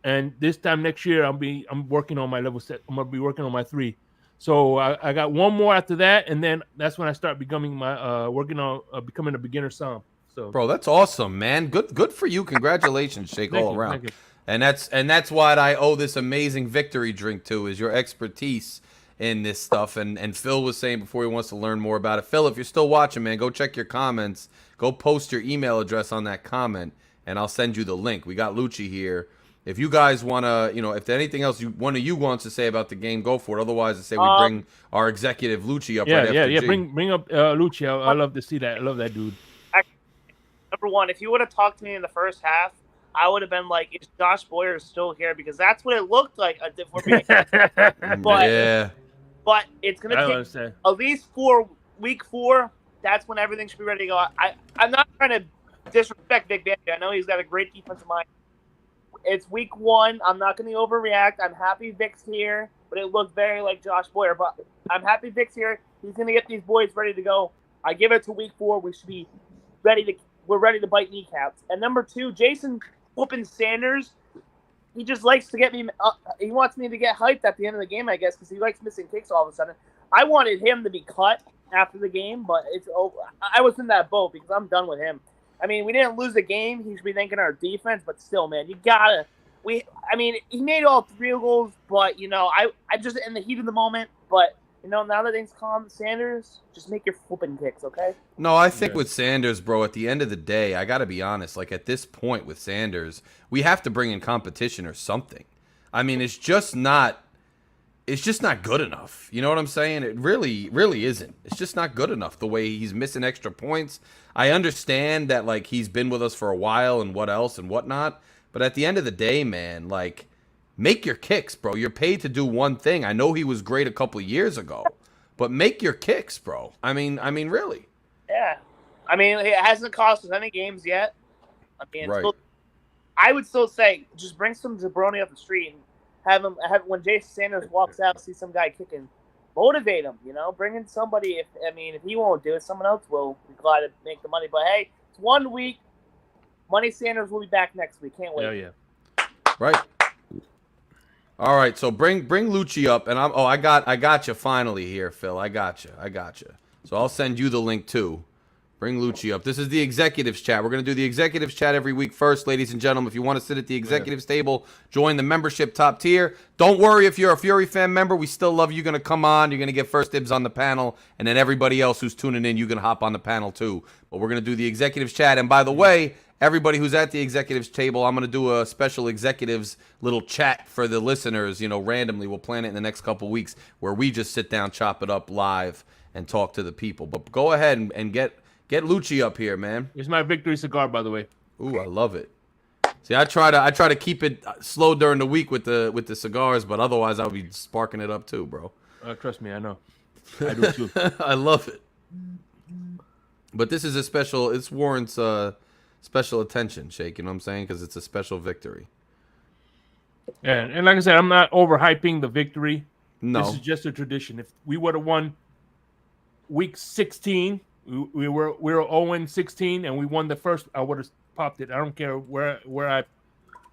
and this time next year I'm working on my level set. I'm gonna be working on my 3. So I got one more after that, and then that's when I start becoming working on becoming a beginner som. So,
bro, that's awesome, man. Good for you. Congratulations, Shake, all around.
Thank you.
And that's what I owe this amazing victory drink to, is your expertise in this stuff. And Phil was saying before he wants to learn more about it. Phil, if you're still watching, man, go check your comments. Go post your email address on that comment, and I'll send you the link. We got Lucci here. If you guys want to, if there's anything else one of you wants to say about the game, go for it. Otherwise, I say we bring our executive Lucci up right after G.
Bring up Lucci. I love to see that. I love that dude.
Number one, if you would have talked to me in the first half, I would have been like, is Josh Boyer still here? Because that's what it looked like. But it's going to take at least week 4. That's when everything should be ready to go. I'm not trying to disrespect Vic Fangio. I know he's got a great defensive mind. It's week 1. I'm not going to overreact. I'm happy Vic's here, but it looked very like Josh Boyer. But I'm happy Vic's here. He's going to get these boys ready to go. I give it to week 4. We should be we're ready to bite kneecaps. And number 2, Jason whooping Sanders. He just likes to get me. He wants me to get hyped at the end of the game, I guess, because he likes missing kicks all of a sudden. I wanted him to be cut after the game, but it's over. I was in that boat because I'm done with him. I mean, we didn't lose the game. He should be thanking our defense, but still, man, you gotta. He made all 3 goals, but I just in the heat of the moment. But now that things calm, Sanders, just make your flipping kicks, okay?
No, I think with Sanders, bro, at the end of the day, I got to be honest. Like, at this point with Sanders, we have to bring in competition or something. I mean, it's just not good enough. You know what I'm saying? It really, really isn't. It's just not good enough the way he's missing extra points. I understand that, like, he's been with us for a while and what else and whatnot. But at the end of the day, man, like, make your kicks, bro. You're paid to do one thing. I know he was great a couple years ago, but make your kicks, bro. I mean, really.
Yeah. I mean, it hasn't cost us any games yet. I mean,
right.
I would still say just bring some jabroni off the street and have when Jason Sanders walks out, see some guy kicking, motivate him. Bring in somebody. If he won't do it, someone else will be glad to make the money. But hey, it's 1 week. Money Sanders will be back next week. Can't wait.
Hell yeah.
Right. All right, so bring Lucci up, and I got you finally here, Phil. I got you. So I'll send you the link too. Bring Lucci up. This is the executives chat. We're gonna do the executives chat every week first, ladies and gentlemen. If you want to sit at the executives table, join the membership top tier. Don't worry if you're a Fury fan member. We still love you. You're gonna come on. You're gonna get first dibs on the panel, and then everybody else who's tuning in, you can hop on the panel too. But we're gonna do the executives chat, and by the way, everybody who's at the executives table, I'm going to do a special executives little chat for the listeners, randomly. We'll plan it in the next couple weeks where we just sit down, chop it up live, and talk to the people. But go ahead and get Lucci up here, man.
Here's my victory cigar, by the way.
Ooh, I love it. See, I try to keep it slow during the week with the cigars, but otherwise I'll be sparking it up too, bro.
Trust me, I know. I do too.
I love it. But this is a special. It warrants special attention, Shake. You know what I'm saying? Because it's a special victory.
Yeah, and like I said, I'm not overhyping the victory.
No,
This is just a tradition. If we would have won week 16, we were 0-16, and we won the first, I would have popped it. I don't care where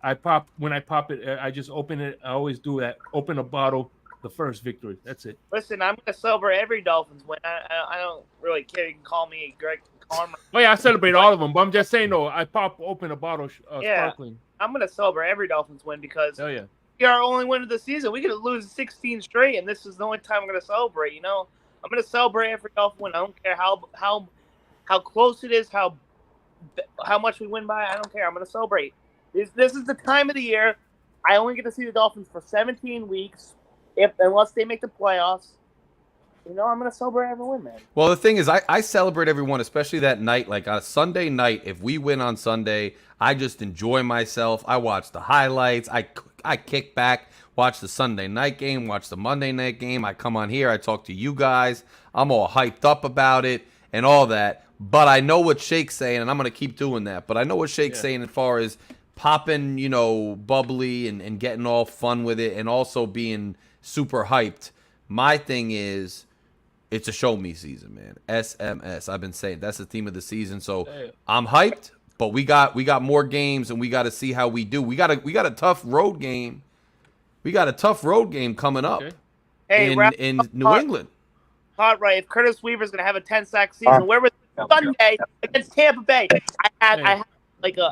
I pop when I pop it. I just open it. I always do that. Open a bottle, the first victory. That's it.
Listen, I'm gonna celebrate every Dolphins win. I don't really care. You can call me Greg Carmer.
Oh yeah, I celebrate all of them, but I'm just saying though, I pop open a bottle sparkling.
I'm gonna celebrate every Dolphins win because
Oh yeah.
we are our only win of the season. We could lose 16 straight, and this is the only time I'm gonna celebrate. You know, I'm gonna celebrate every Dolphin win. I don't care how close it is, how much we win by. I don't care. I'm gonna celebrate. This is the time of the year. I only get to see the Dolphins for 17 weeks, unless they make the playoffs. You know, I'm gonna celebrate every win, man.
well, the thing is, I celebrate everyone, especially that night. Like on a Sunday night, if we win on Sunday, I just enjoy myself. I watch the highlights. I kick back, watch the Sunday night game, watch the Monday night game. I come on here, I talk to you guys. I'm all hyped up about it and all that. But I know what Shake's saying, and I'm gonna keep doing that. But I know what Shake's saying as far as popping, you know, bubbly and getting all fun with it, and also being super hyped. My thing is, it's a show me season, man. SMS. I've been saying that's the theme of the season. So I'm hyped, but we got more games, and we got to see how we do. We got a tough road game. We got a tough road game coming up
Hey,
in New England.
Hot right. If Curtis Weaver's gonna have a 10-sack season, where was Sunday against Tampa Bay? I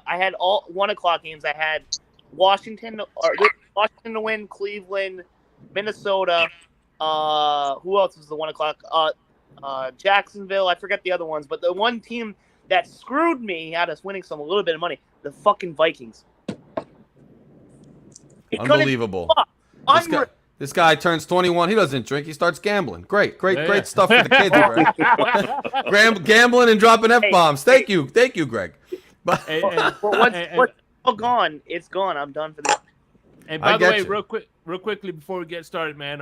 had all 1:00 games. I had Washington to win, Cleveland, Minnesota. Who else was the 1:00? Jacksonville. I forget the other ones, but the one team that screwed me out of winning a little bit of money, the fucking Vikings.
Unbelievable. This guy turns 21. He doesn't drink. He starts gambling. Great stuff for the kids, Greg. Gambling and dropping F-bombs. Thank you, Greg. But
what's all gone? It's gone. I'm done for this.
And by the way, real quickly before we get started, man,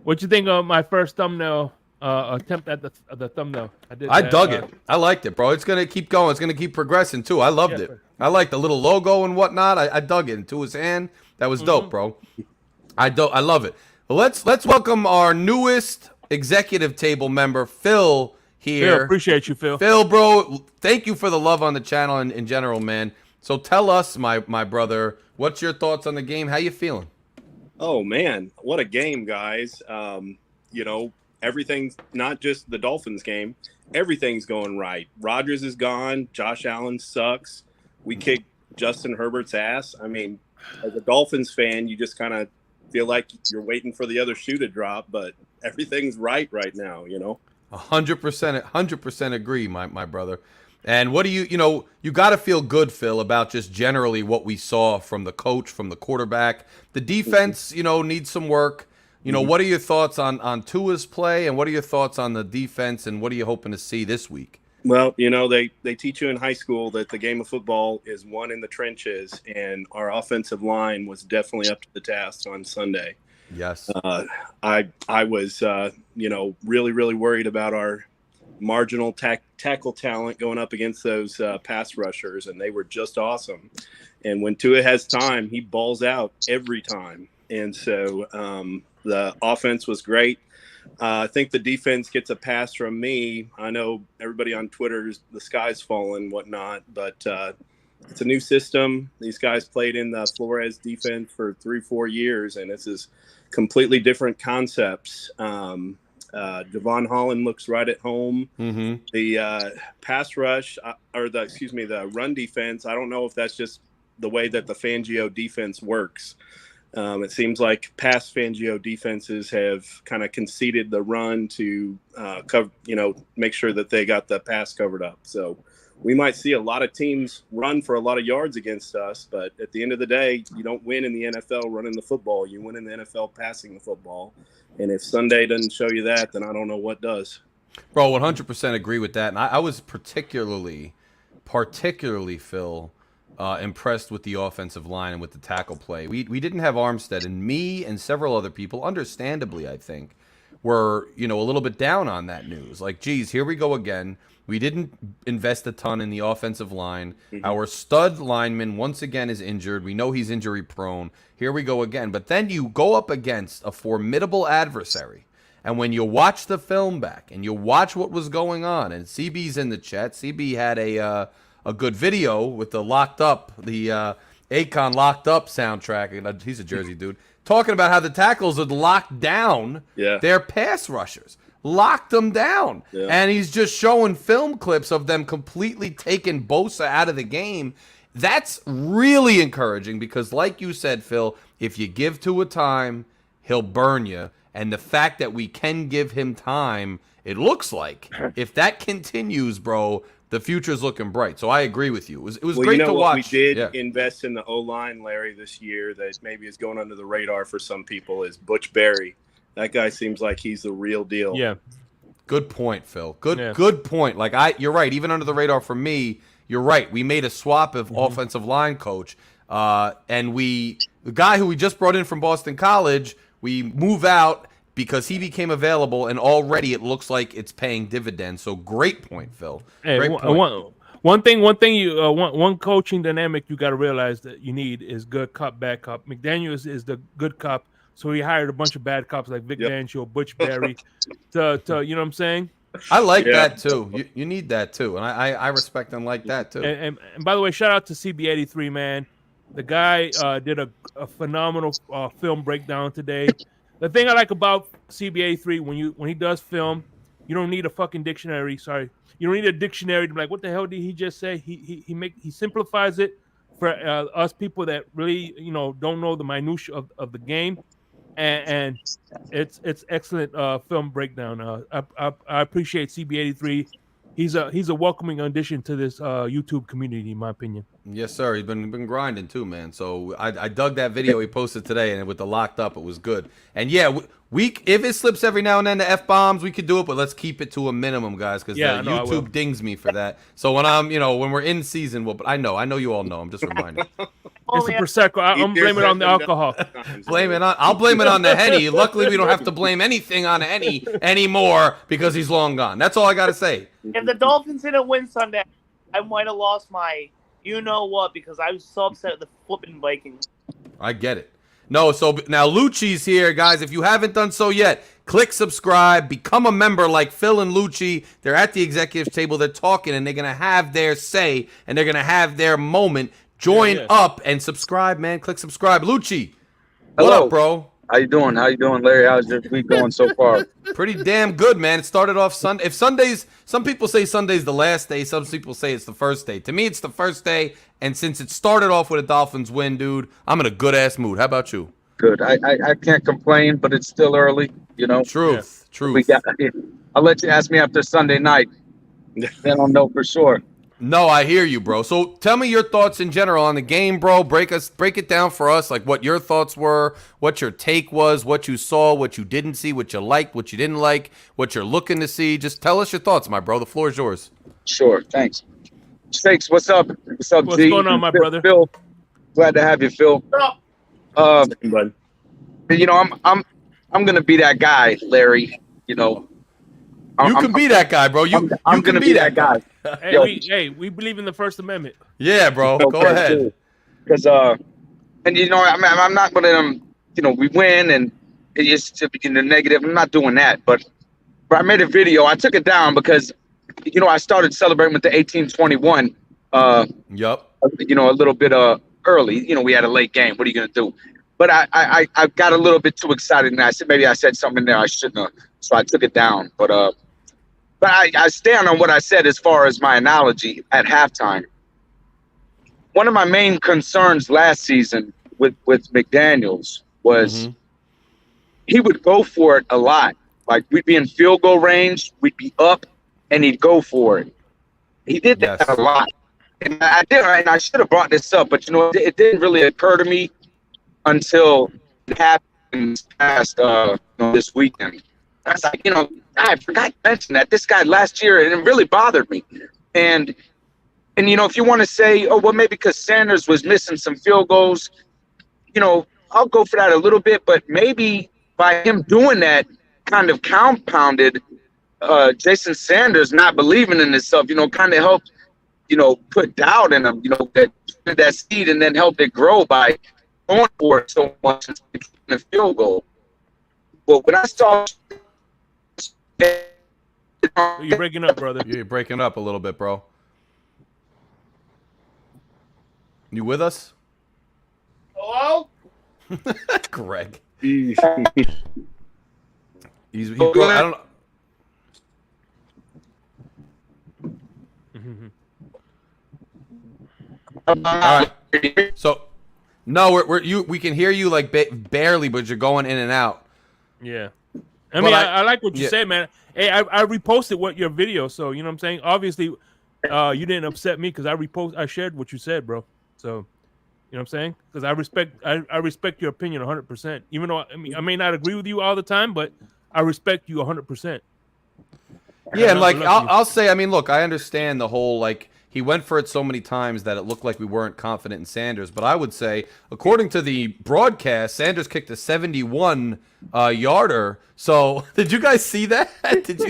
what you think of my first thumbnail attempt at the thumbnail?
I dug it. I liked it, bro. It's gonna keep going. It's gonna keep progressing too. I loved it. I like the little logo and whatnot. I dug it into his hand. That was dope, bro. I love it. Well, let's welcome our newest executive table member, Phil, here.
Phil, appreciate you, Phil.
Phil, bro, thank you for the love on the channel and in general, man. So tell us, my brother, what's your thoughts on the game? How you feeling?
Oh man, what a game, guys. You know, everything's not just the Dolphins game. Everything's going right. Rodgers is gone. Josh Allen sucks. We kicked Justin Herbert's ass. I mean, as a Dolphins fan, you just kind of feel like you're waiting for the other shoe to drop, but everything's right now, you know?
100% agree, my brother. And what do you got to feel good, Phil, about just generally what we saw from the coach, from the quarterback. The defense, needs some work. What are your thoughts on Tua's play, and what are your thoughts on the defense, and what are you hoping to see this week?
Well, they teach you in high school that the game of football is won in the trenches, and our offensive line was definitely up to the task on Sunday.
Yes.
I was, really, really worried about our marginal tackle talent going up against those pass rushers, and they were just awesome. And when Tua has time, he balls out every time. And so the offense was great. I think the defense gets a pass from me. I know everybody on Twitter, the sky's falling, whatnot, but it's a new system. These guys played in the Flores defense for 3-4 years, and this is completely different concepts. Devon Holland looks right at home. Mm-hmm. The pass rush, the run defense, I don't know if that's just the way that the Fangio defense works. It seems like past Fangio defenses have kind of conceded the run to make sure that they got the pass covered up. So we might see a lot of teams run for a lot of yards against us, but at the end of the day, you don't win in the NFL running the football. You win in the NFL passing the football. And if Sunday doesn't show you that, then I don't know what does.
Bro, 100% agree with that. And I was particularly, Phil, impressed with the offensive line and with the tackle play. We didn't have Armstead, and me and several other people, understandably, I think, were, a little bit down on that news. Like, geez, here we go again. We didn't invest a ton in the offensive line. Mm-hmm. Our stud lineman, once again, is injured. We know he's injury prone. Here we go again. But then you go up against a formidable adversary. And when you watch the film back and you watch what was going on, and CB's in the chat, CB had a good video with the Locked Up, the Akon Locked Up soundtrack. He's a Jersey dude. Talking about how the tackles had locked down their pass rushers. Locked them down. Yeah. And he's just showing film clips of them completely taking Bosa out of the game. That's really encouraging because, like you said, Phil, if you give Tua time, he'll burn you. And the fact that we can give him time, it looks like, if that continues, bro, the future's looking bright. So I agree with you. It was great to watch.
We did invest in the O-line, Larry, this year that maybe is going under the radar for some people is Butch Berry. That guy seems like he's the real deal.
Yeah.
Good point, Phil. Good point. You're right. Even under the radar for me, you're right. We made a swap of offensive line coach. And the guy who we just brought in from Boston College, we move out because he became available, and already it looks like it's paying dividends. So great point, Phil.
Hey,
great point.
One coaching dynamic you got to realize that you need is good cop, bad cop. McDaniels is the good cop, so he hired a bunch of bad cops like Vic Fangio, Butch Berry, to you know what I'm saying?
I like that too. You need that too, and I respect and like that too.
And by the way, shout out to CB83, man. The guy did a phenomenal film breakdown today. The thing I like about CB83 when he does film, you don't need a fucking dictionary. Sorry, you don't need a dictionary to be like, what the hell did he just say? He simplifies it for us people that really don't know the minutia of the game, and it's excellent film breakdown. I appreciate CB83. He's a welcoming addition to this YouTube community, in my opinion.
Yes, sir. He's been grinding too, man. So I dug that video he posted today, and with the Locked Up, it was good. And yeah, if it slips every now and then to F-bombs, we could do it, but let's keep it to a minimum, guys, because YouTube dings me for that. So when when we're in season, but I know you all know. I'm just reminding.
It's a Prosecco. I'm blaming it on the alcohol.
I'll blame it on the Henny. Luckily, we don't have to blame anything on Henny anymore because he's long gone. That's all I got to say.
If the Dolphins didn't win Sunday, I might have lost my you-know-what because I was so upset at the flipping Vikings.
I get it. No, so now Lucci's here, guys. If you haven't done so yet, click subscribe, become a member like Phil and Lucci. They're at the executive table. They're talking, and they're going to have their say, and they're going to have their moment. Join up and subscribe, man. Click subscribe. Lucci, what up, bro?
How you doing, Larry? How's your week going so far?
Pretty damn good, man. It started off Sunday. Some people say Sunday's the last day. Some people say it's the first day. To me, it's the first day. And since it started off with a Dolphins win, dude, I'm in a good-ass mood. How about you?
Good. I can't complain, but it's still early,
Truth.
I'll let you ask me after Sunday night. Then I'll know for sure.
No, I hear you, bro. So tell me your thoughts in general on the game, bro. Break it down for us, like what your thoughts were, what your take was, what you saw, what you didn't see, what you liked, what you didn't like, what you're looking to see. Just tell us your thoughts, my bro. The floor is yours.
Sure, thanks. Steaks, what's up? What's up,
What's
G?
going on, my brother?
Phil, glad to have you, Phil. I'm gonna be that guy, Larry.
You can be that guy, bro. I'm gonna be that guy.
We believe in the First Amendment.
Yeah, bro. Go ahead.
Because I'm not gonna we win and it's to be in the negative. I'm not doing that. But I made a video. I took it down because I started celebrating with the 1821.
Yep.
A little bit early. We had a late game. What are you gonna do? But I got a little bit too excited, and I said something there I shouldn't have. So I took it down. But I stand on what I said as far as my analogy at halftime. One of my main concerns last season with McDaniels was he would go for it a lot. Like we'd be in field goal range, we'd be up, and he'd go for it. He did that a lot. And I should have brought this up, but it didn't really occur to me until it happened past this weekend. I was like, I forgot to mention that this guy last year, and it really bothered me. And And, if you want to say, oh, well, maybe because Sanders was missing some field goals, I'll go for that a little bit. But maybe by him doing that kind of compounded Jason Sanders not believing in himself, kind of helped, put doubt in him, that seed and then help it grow by going for it so much and the field goal. But when I saw
You're breaking up, brother.
You're breaking up a little bit, bro. You with us?
Hello?
Greg.
Eesh.
I don't know. All right. So, no, we can hear you like barely, but you're going in and out.
Yeah. I
But
like what you said, man. Hey, I reposted your video, so you know what I'm saying? Obviously, you didn't upset me because I shared what you said, bro. So, you know what I'm saying? Because I respect your opinion 100%. Even though I may not agree with you all the time, but I respect you 100%.
Yeah, and like I'll say, I mean, look, I understand the whole he went for it so many times that it looked like we weren't confident in Sanders. But I would say, according to the broadcast, Sanders kicked a 71-yarder. So did you guys see that? Did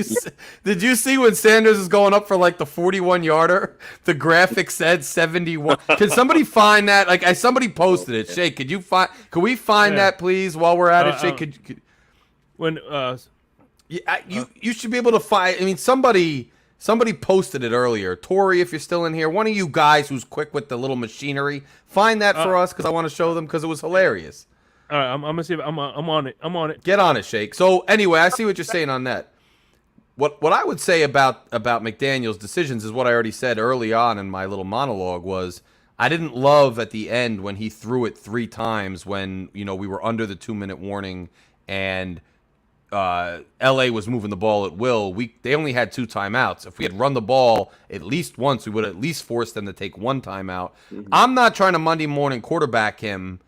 you see when Sanders is going up for the 41-yarder? The graphic said 71. Can somebody find that? Somebody posted it. Shay, could we find that, please, while we're at it? Shay, could
when
you should be able to find. I mean, somebody posted it earlier. Tori, if you're still in here, one of you guys who's quick with the little machinery, find that for us because I want to show them because it was hilarious.
All right, I'm gonna see if I'm on it. I'm on it.
Get on it, Shake. So anyway, I see what you're saying on that. What I would say about McDaniel's decisions is what I already said early on in my little monologue was I didn't love at the end when he threw it 3 times when we were under the 2-minute warning and LA was moving the ball at will. They only had 2 timeouts. If we had run the ball at least once, we would at least force them to take 1 timeout. Mm-hmm. I'm not trying to Monday morning quarterback him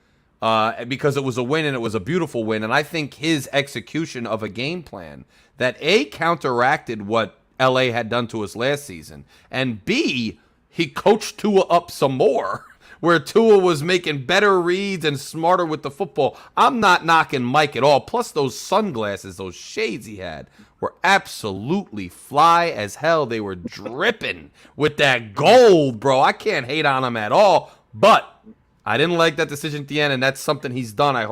because it was a win and it was a beautiful win. And I think his execution of a game plan that A, counteracted what LA had done to us last season, and B, he coached Tua up some more. Where Tua was making better reads and smarter with the football. I'm not knocking Mike at all. Plus those sunglasses, those shades he had were absolutely fly as hell. They were dripping with that gold, bro. I can't hate on him at all. But I didn't like that decision at the end, and that's something he's done. I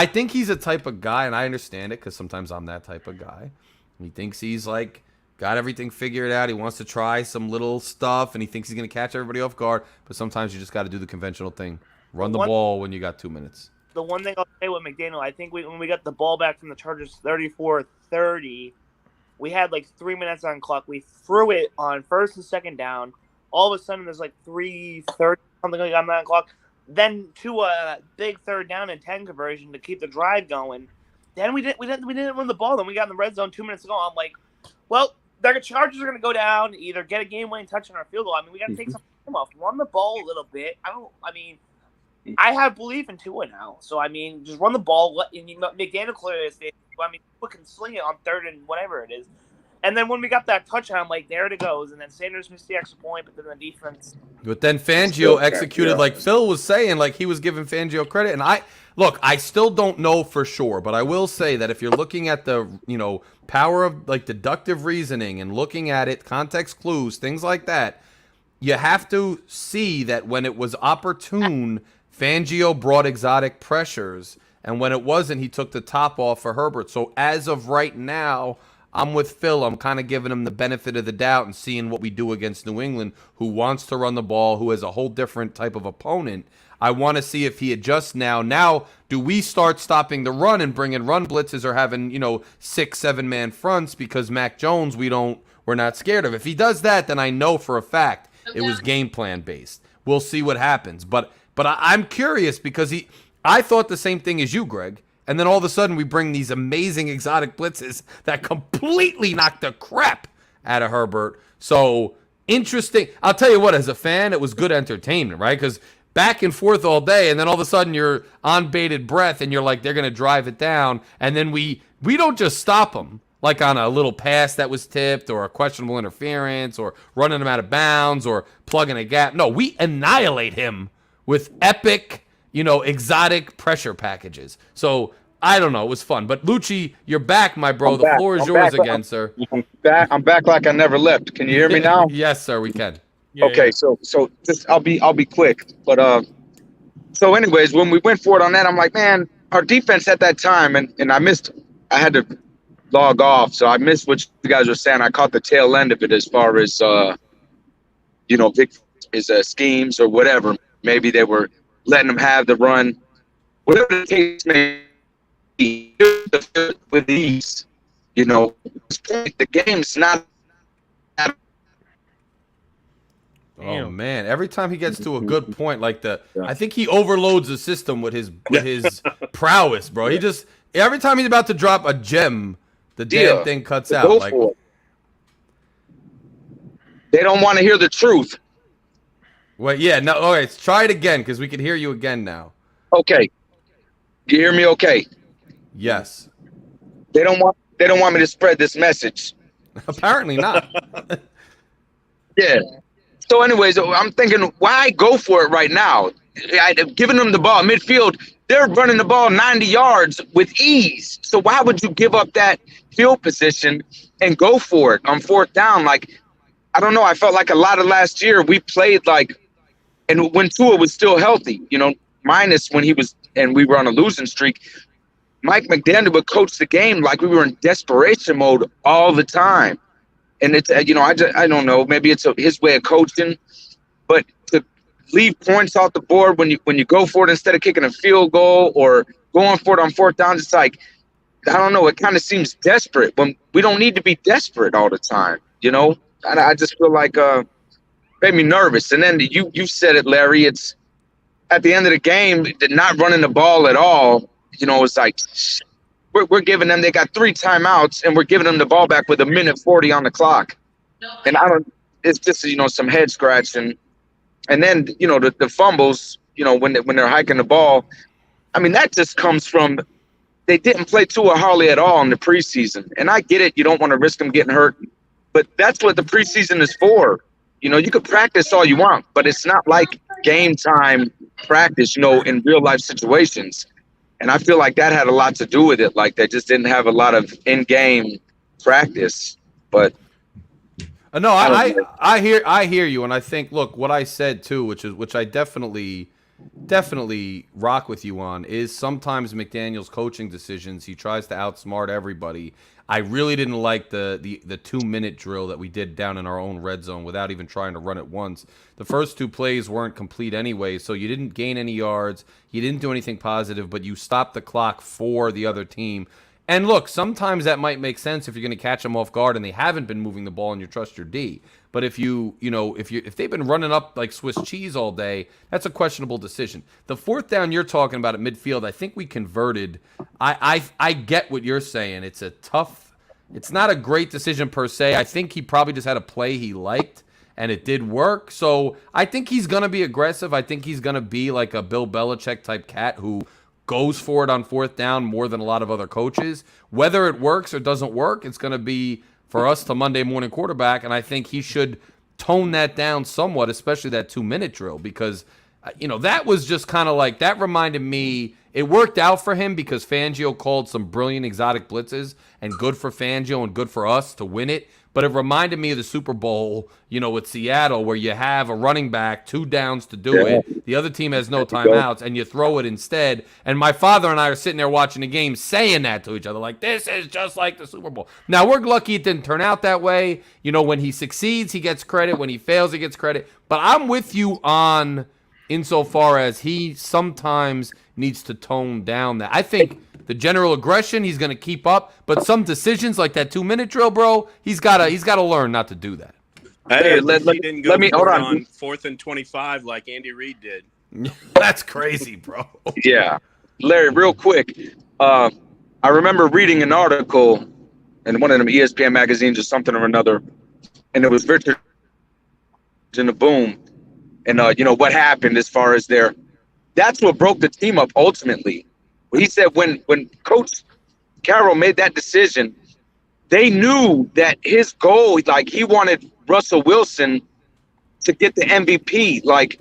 think he's a type of guy, and I understand it because sometimes I'm that type of guy. He thinks he's got everything figured out. He wants to try some little stuff, and he thinks he's going to catch everybody off guard. But sometimes you just got to do the conventional thing. Run the ball when you got 2 minutes.
The one thing I'll say with McDaniel, I think when we got the ball back from the Chargers 34-30, we had 3 minutes on clock. We threw it on 1st and 2nd down. All of a sudden, there's 3:30, something like on that clock. Then to a big 3rd down and 10 conversion to keep the drive going. Then we didn't run the ball. Then we got in the red zone 2 minutes ago. I'm like, well, the Chargers are going to go down, either get a game-winning touchdown or a field goal. I mean, we got to take some time off, run the ball a little bit. I have belief in Tua now. So, just run the ball. McDaniel clearly is. People can sling it on 3rd and whatever it is. And then when we got that touchdown, I'm like, there it goes. And then Sanders missed the extra point, but then the defense.
But then Fangio executed, like Phil was saying, he was giving Fangio credit. And I still don't know for sure, but I will say that if you're looking at the, power of deductive reasoning and looking at it, context clues, things like that, you have to see that when it was opportune, Fangio brought exotic pressures. And when it wasn't, he took the top off for Herbert. So as of right now, I'm with Phil. I'm kind of giving him the benefit of the doubt and seeing what we do against New England, who wants to run the ball, who has a whole different type of opponent. I want to see if he adjusts now. Now, do we start stopping the run and bringing run blitzes or having, 6-7 man fronts because Mac Jones we're not scared of? If he does that, then I know for a fact it was game plan based. We'll see what happens. But I'm curious because I thought the same thing as you, Greg. And then all of a sudden we bring these amazing exotic blitzes that completely knock the crap out of Herbert. So interesting. I'll tell you what, as a fan, it was good entertainment, right? Because back and forth all day, and then all of a sudden you're on bated breath, and you're like, they're going to drive it down. And then we don't just stop them. like on a little pass that was tipped or a questionable interference or running him out of bounds or plugging a gap. No, we annihilate him with epic, exotic pressure packages. So I don't know. It was fun. But Lucci, you're back, my bro. The floor is yours again, sir.
I'm back like I never left. Can you hear me now?
Yes, sir, we can.
Yeah,
Okay,
yeah.
so just I'll be quick. But so anyways, when we went for it on that, I'm like, man, our defense at that time, and I had to log off, so I missed what you guys were saying. I caught the tail end of it as far as Vic his schemes or whatever. Maybe they were letting him have the run, whatever the case may be. With these, the game's not.
Oh man! Every time he gets to a good point, like I think he overloads the system with his prowess, bro. He just every time he's about to drop a gem, the damn thing cuts out. Like
they don't want to hear the truth.
Well, yeah, no. All right, try it again because we can hear you again now.
Okay, you hear me? Okay.
Yes.
They don't want me to spread this message.
Apparently not.
Yeah. So anyways, I'm thinking, why go for it right now? I've given them the ball midfield. They're running the ball 90 yards with ease. So why would you give up that field position and go for it on fourth down? Like, I don't know. I felt like a lot of last year we played like, and when Tua was still healthy, minus when he was, and we were on a losing streak, Mike McDaniel would coach the game like we were in desperation mode all the time. And it's, I don't know, maybe it's his way of coaching, but to leave points off the board when you go for it instead of kicking a field goal or going for it on fourth down, it's like, I don't know, it kind of seems desperate when we don't need to be desperate all the time, And I just feel like made me nervous. And then you said it, Larry, it's at the end of the game, not running the ball at all, it's like, we're giving them, they got 3 timeouts and we're giving them the ball back with 1:40 on the clock. And it's just, some head scratching. And then, the fumbles, when they're hiking the ball, I mean, that just comes from, they didn't play Tua hardly at all in the preseason. And I get it. You don't want to risk them getting hurt, but that's what the preseason is for. You could practice all you want, but it's not like game time practice, in real life situations. And I feel like that had a lot to do with it. Like they just didn't have a lot of in-game practice. But
no, I hear you, and I think look what I said too, which I definitely rock with you on, is sometimes McDaniel's coaching decisions, he tries to outsmart everybody. I really didn't like the 2-minute drill that we did down in our own red zone without even trying to run it once. The first 2 plays weren't complete anyway, so you didn't gain any yards. You didn't do anything positive, but you stopped the clock for the other team. And look, sometimes that might make sense if you're going to catch them off guard and they haven't been moving the ball and you trust your D. But if if they've been running up like Swiss cheese all day, that's a questionable decision. The fourth down you're talking about at midfield, I think we converted. I get what you're saying. It's it's not a great decision per se. I think he probably just had a play he liked and it did work. So I think he's going to be aggressive. I think he's going to be like a Bill Belichick type cat who goes for it on fourth down more than a lot of other coaches. Whether it works or doesn't work, it's going to be for us to Monday morning quarterback, and I think he should tone that down somewhat, especially that 2-minute drill, because that was just kind of like, that reminded me, it worked out for him because Fangio called some brilliant exotic blitzes, and good for Fangio and good for us to win it. But it reminded me of the Super Bowl, with Seattle, where you have a running back, 2 downs to do it. The other team has no timeouts, and you throw it instead. And my father and I are sitting there watching the game saying that to each other, like, this is just like the Super Bowl. Now, we're lucky it didn't turn out that way. When he succeeds, he gets credit. When he fails, he gets credit. But I'm with you on insofar as he sometimes needs to tone down that. I think the general aggression he's going to keep up, but some decisions like that 2-minute drill, bro, he's got to learn not to do that.
Hey, he didn't go hold on 4th and 25 like Andy Reid did.
That's crazy, bro.
Yeah, Larry, real quick, I remember reading an article in one of them ESPN magazines or something or another, and it was Richard in the boom, and what happened as far as that's what broke the team up ultimately. He said when Coach Carroll made that decision, they knew that his goal, like he wanted Russell Wilson to get the MVP. Like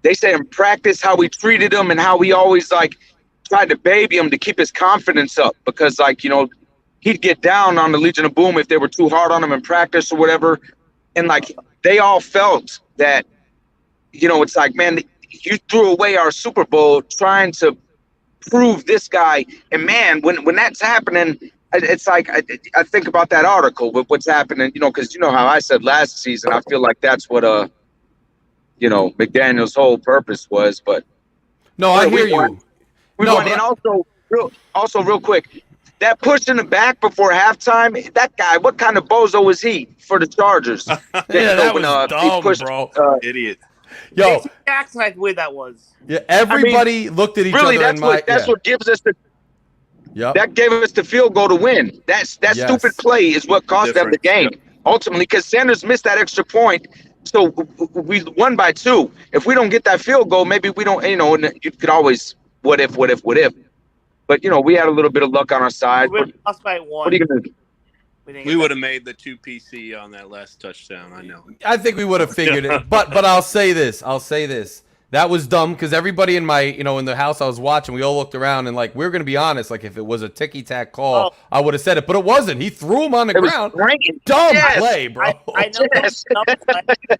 they said in practice, how we treated him and how we always like tried to baby him to keep his confidence up, because like, you know, he'd get down on the Legion of Boom if they were too hard on him in practice or whatever. And like they all felt that, you know, it's like, man, you threw away our Super Bowl trying to prove this guy. And man, when that's happening, it's like I think about that article with what's happening, you know, because you know how I said last season, I feel like that's what you know, McDaniel's whole purpose was. But
no, I hear you.
We won. And also real quick, that push in the back before halftime, that guy, what kind of bozo was he for the Chargers?
Yeah, that was dumb, bro.
Idiot.
Yo,
J.C. Jackson, I believe that was.
Yeah, everybody looked at each
really,
other.
That's what gives us the.
Yep.
That gave us the field goal to win. That stupid play is what cost them the game ultimately, because Sanders missed that extra point. So we won by 2. If we don't get that field goal, maybe we don't. You know, and you could always what if. But you know, we had a little bit of luck on our side.
We lost by 1.
What are you gonna do?
We would have made the 2 PC on that last touchdown. I know.
I think we would have figured it. But I'll say this. That was dumb because everybody in my, you know, in the house I was watching, we all looked around and like, we were going to be honest. Like if it was a ticky-tack call, I would have said it, but it wasn't. He threw him on the ground. Dumb play, bro.
I know that's a dumb play,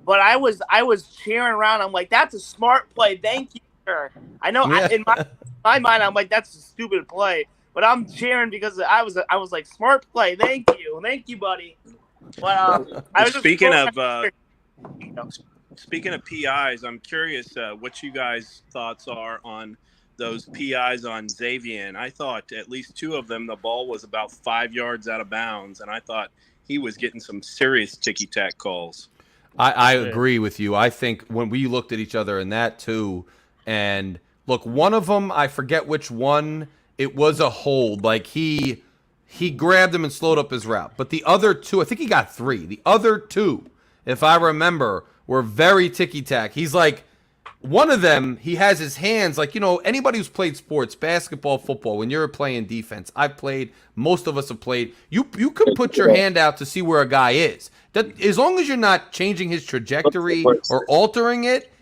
but I was cheering around. I'm like, that's a smart play. Thank you, sir. I know in my mind, I'm like, that's a stupid play, but I'm cheering because I was like, smart play. Thank you, buddy. But I was
Speaking of PIs, I'm curious what you guys' thoughts are on those PIs on Xavier. I thought at least 2 of them, the ball was about 5 yards out of bounds, and I thought he was getting some serious ticky-tack calls.
I agree with you. I think when we looked at each other in that too, and look, one of them, I forget which one, it was a hold. Like he grabbed him and slowed up his route. But the other 2, I think he got 3. The other 2, if I remember, were very ticky-tack. He's like, one of them, he has his hands, like, you know, anybody who's played sports, basketball, football, when you're playing defense, I've played, most of us have played, you can put your hand out to see where a guy is. That, as long as you're not changing his trajectory or altering it,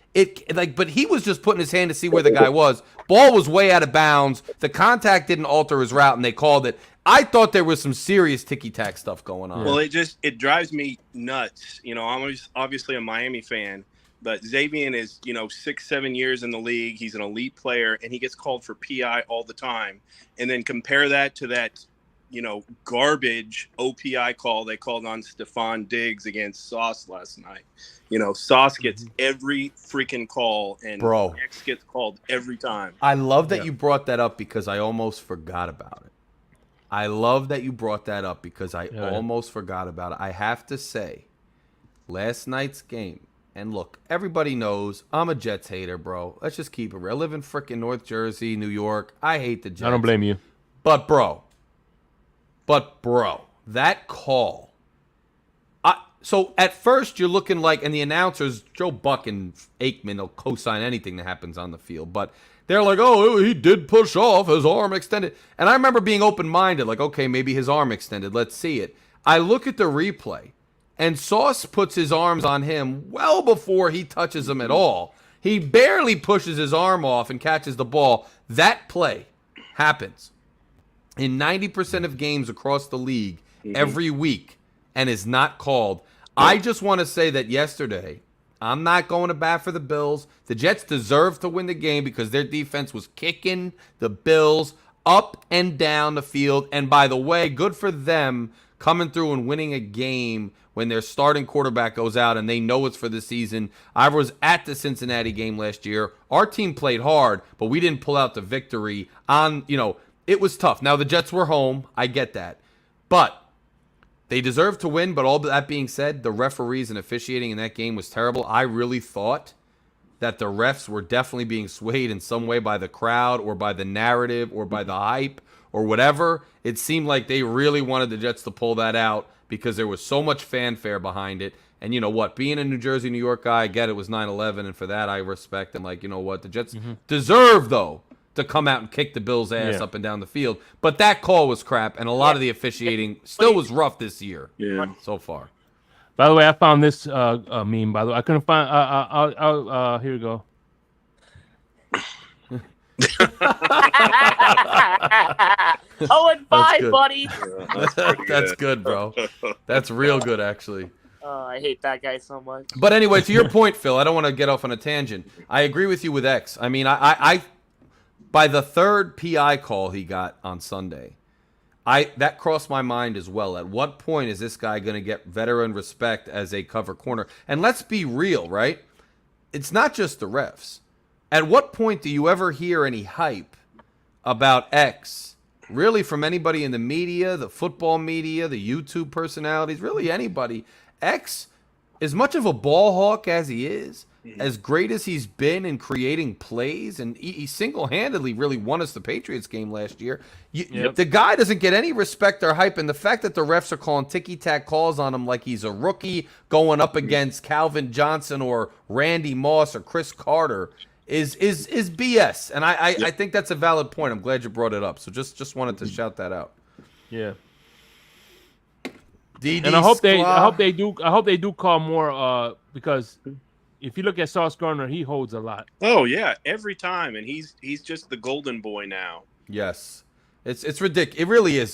but he was just putting his hand to see where the guy was. Ball was way out of bounds. The contact didn't alter his route, and they called it. I thought there was some serious ticky-tack stuff going on.
Well, it drives me nuts. You know, I'm obviously a Miami fan, but Xavier is, you know, 6-7 years in the league. He's an elite player, and he gets called for PI all the time. And then compare that to that, you know, garbage OPI call they called on Stephon Diggs against Sauce last night. You know, Sauce gets every freaking call, and X gets called every time.
I love that you brought that up because I almost forgot about it. I love that you brought that up because I almost forgot about it. I have to say, last night's game, and look, everybody knows I'm a Jets hater, bro. Let's just keep it real. I live in freaking North Jersey, New York. I hate the Jets.
I don't blame you.
But bro, that call. So at first you're looking like, and the announcers, Joe Buck and Aikman, will co-sign anything that happens on the field, but they're like, oh, he did push off, his arm extended. And I remember being open-minded, like, okay, maybe his arm extended. Let's see it. I look at the replay, and Sauce puts his arms on him well before he touches him at all. He barely pushes his arm off and catches the ball. That play happens in 90% of games across the league every week and is not called. I just want to say that yesterday, I'm not going to bat for the Bills. The Jets deserve to win the game because their defense was kicking the Bills up and down the field. And by the way, good for them coming through and winning a game when their starting quarterback goes out and they know it's for the season. I was at the Cincinnati game last year. Our team played hard, but we didn't pull out the victory on, you know, it was tough. Now the Jets were home. I get that. But they deserve to win, but all that being said, the referees and officiating in that game was terrible. I really thought that the refs were definitely being swayed in some way by the crowd or by the narrative or by the hype or whatever. It seemed like they really wanted the Jets to pull that out because there was so much fanfare behind it. And you know what? Being a New Jersey, New York guy, I get it was 9/11, and for that I respect them. Like, you know what? The Jets deserve to come out and kick the Bills' ass up and down the field. But that call was crap, and a lot of the officiating still was rough this year.
Yeah.
So far.
By the way, I found this meme. By the way, I couldn't find. Here we go.
0-5, buddy.
That's good, bro. That's real good, actually.
I hate that guy so much.
But anyway, to your point, Phil, I don't want to get off on a tangent. I agree with you with X. I mean, I by the third PI call he got on Sunday, that crossed my mind as well. At what point is this guy going to get veteran respect as a cover corner? And let's be real, right? It's not just the refs. At what point do you ever hear any hype about X, really from anybody in the media, the football media, the YouTube personalities, really anybody? X, as much of a ball hawk as he is, as great as he's been in creating plays, and he single-handedly really won us the Patriots game last year, the guy doesn't get any respect or hype, and the fact that the refs are calling ticky-tack calls on him like he's a rookie going up against Calvin Johnson or Randy Moss or Chris Carter is BS, and I think that's a valid point. I'm glad you brought it up, so just wanted to shout that out.
Yeah.
DD
and I hope they do call more because if you look at Sauce Gardner, he holds a lot.
Oh yeah, every time, and he's just the golden boy now.
Yes. It's ridiculous.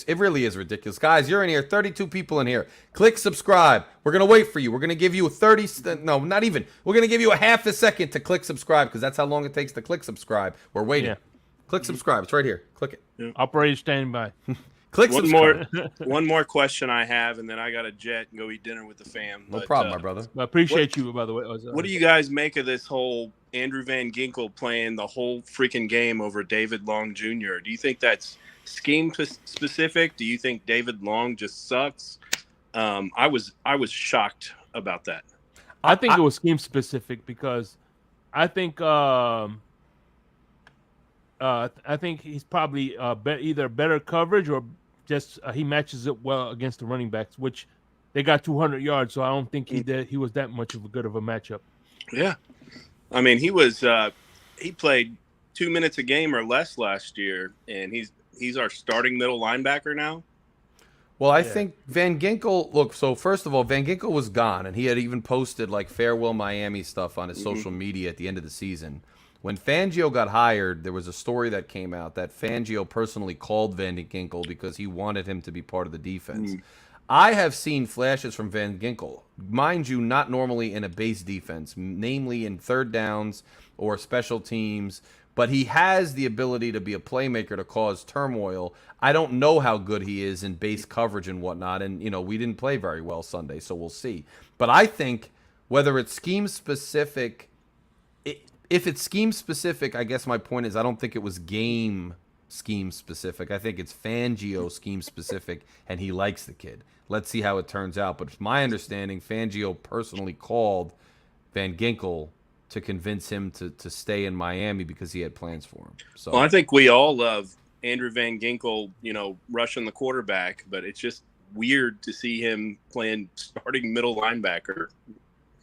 It really is ridiculous. Guys, you're in here, 32 people in here. Click subscribe. We're going to wait for you. We're going to give you not even. We're going to give you a half a second to click subscribe because that's how long it takes to click subscribe. We're waiting. Yeah. Click subscribe. It's right here. Click it.
Yeah. Operator standing by.
Click subscribe.
One more question I have, and then I got to jet and go eat dinner with the fam.
No problem, my brother.
I appreciate you, by the way.
What do you guys make of this whole Andrew Van Ginkel playing the whole freaking game over David Long Jr.? Do you think that's scheme specific? Do you think David Long just sucks? I was shocked about that.
I think it was scheme specific because I think he's probably either better coverage or just he matches it well against the running backs, which they got 200 yards. So I don't think he was that much of a good of a matchup.
Yeah, I mean he played 2 minutes a game or less last year, and he's our starting middle linebacker now.
Well, I think Van Ginkel, look, so first of all, Van Ginkel was gone, and he had even posted like farewell Miami stuff on his social media at the end of the season. When Fangio got hired, there was a story that came out that Fangio personally called Van Ginkel because he wanted him to be part of the defense. I have seen flashes from Van Ginkel, mind you, not normally in a base defense, namely in third downs or special teams, but he has the ability to be a playmaker to cause turmoil. I don't know how good he is in base coverage and whatnot, and, we didn't play very well Sunday, so we'll see. But I think whether it's scheme-specific, if it's scheme-specific, I guess my point is I don't think it was game scheme-specific. I think it's Fangio scheme-specific, and he likes the kid. Let's see how it turns out. But from my understanding, Fangio personally called Van Ginkel to convince him to stay in Miami because he had plans for him. So
I think we all love Andrew Van Ginkel, rushing the quarterback, but it's just weird to see him playing starting middle linebacker.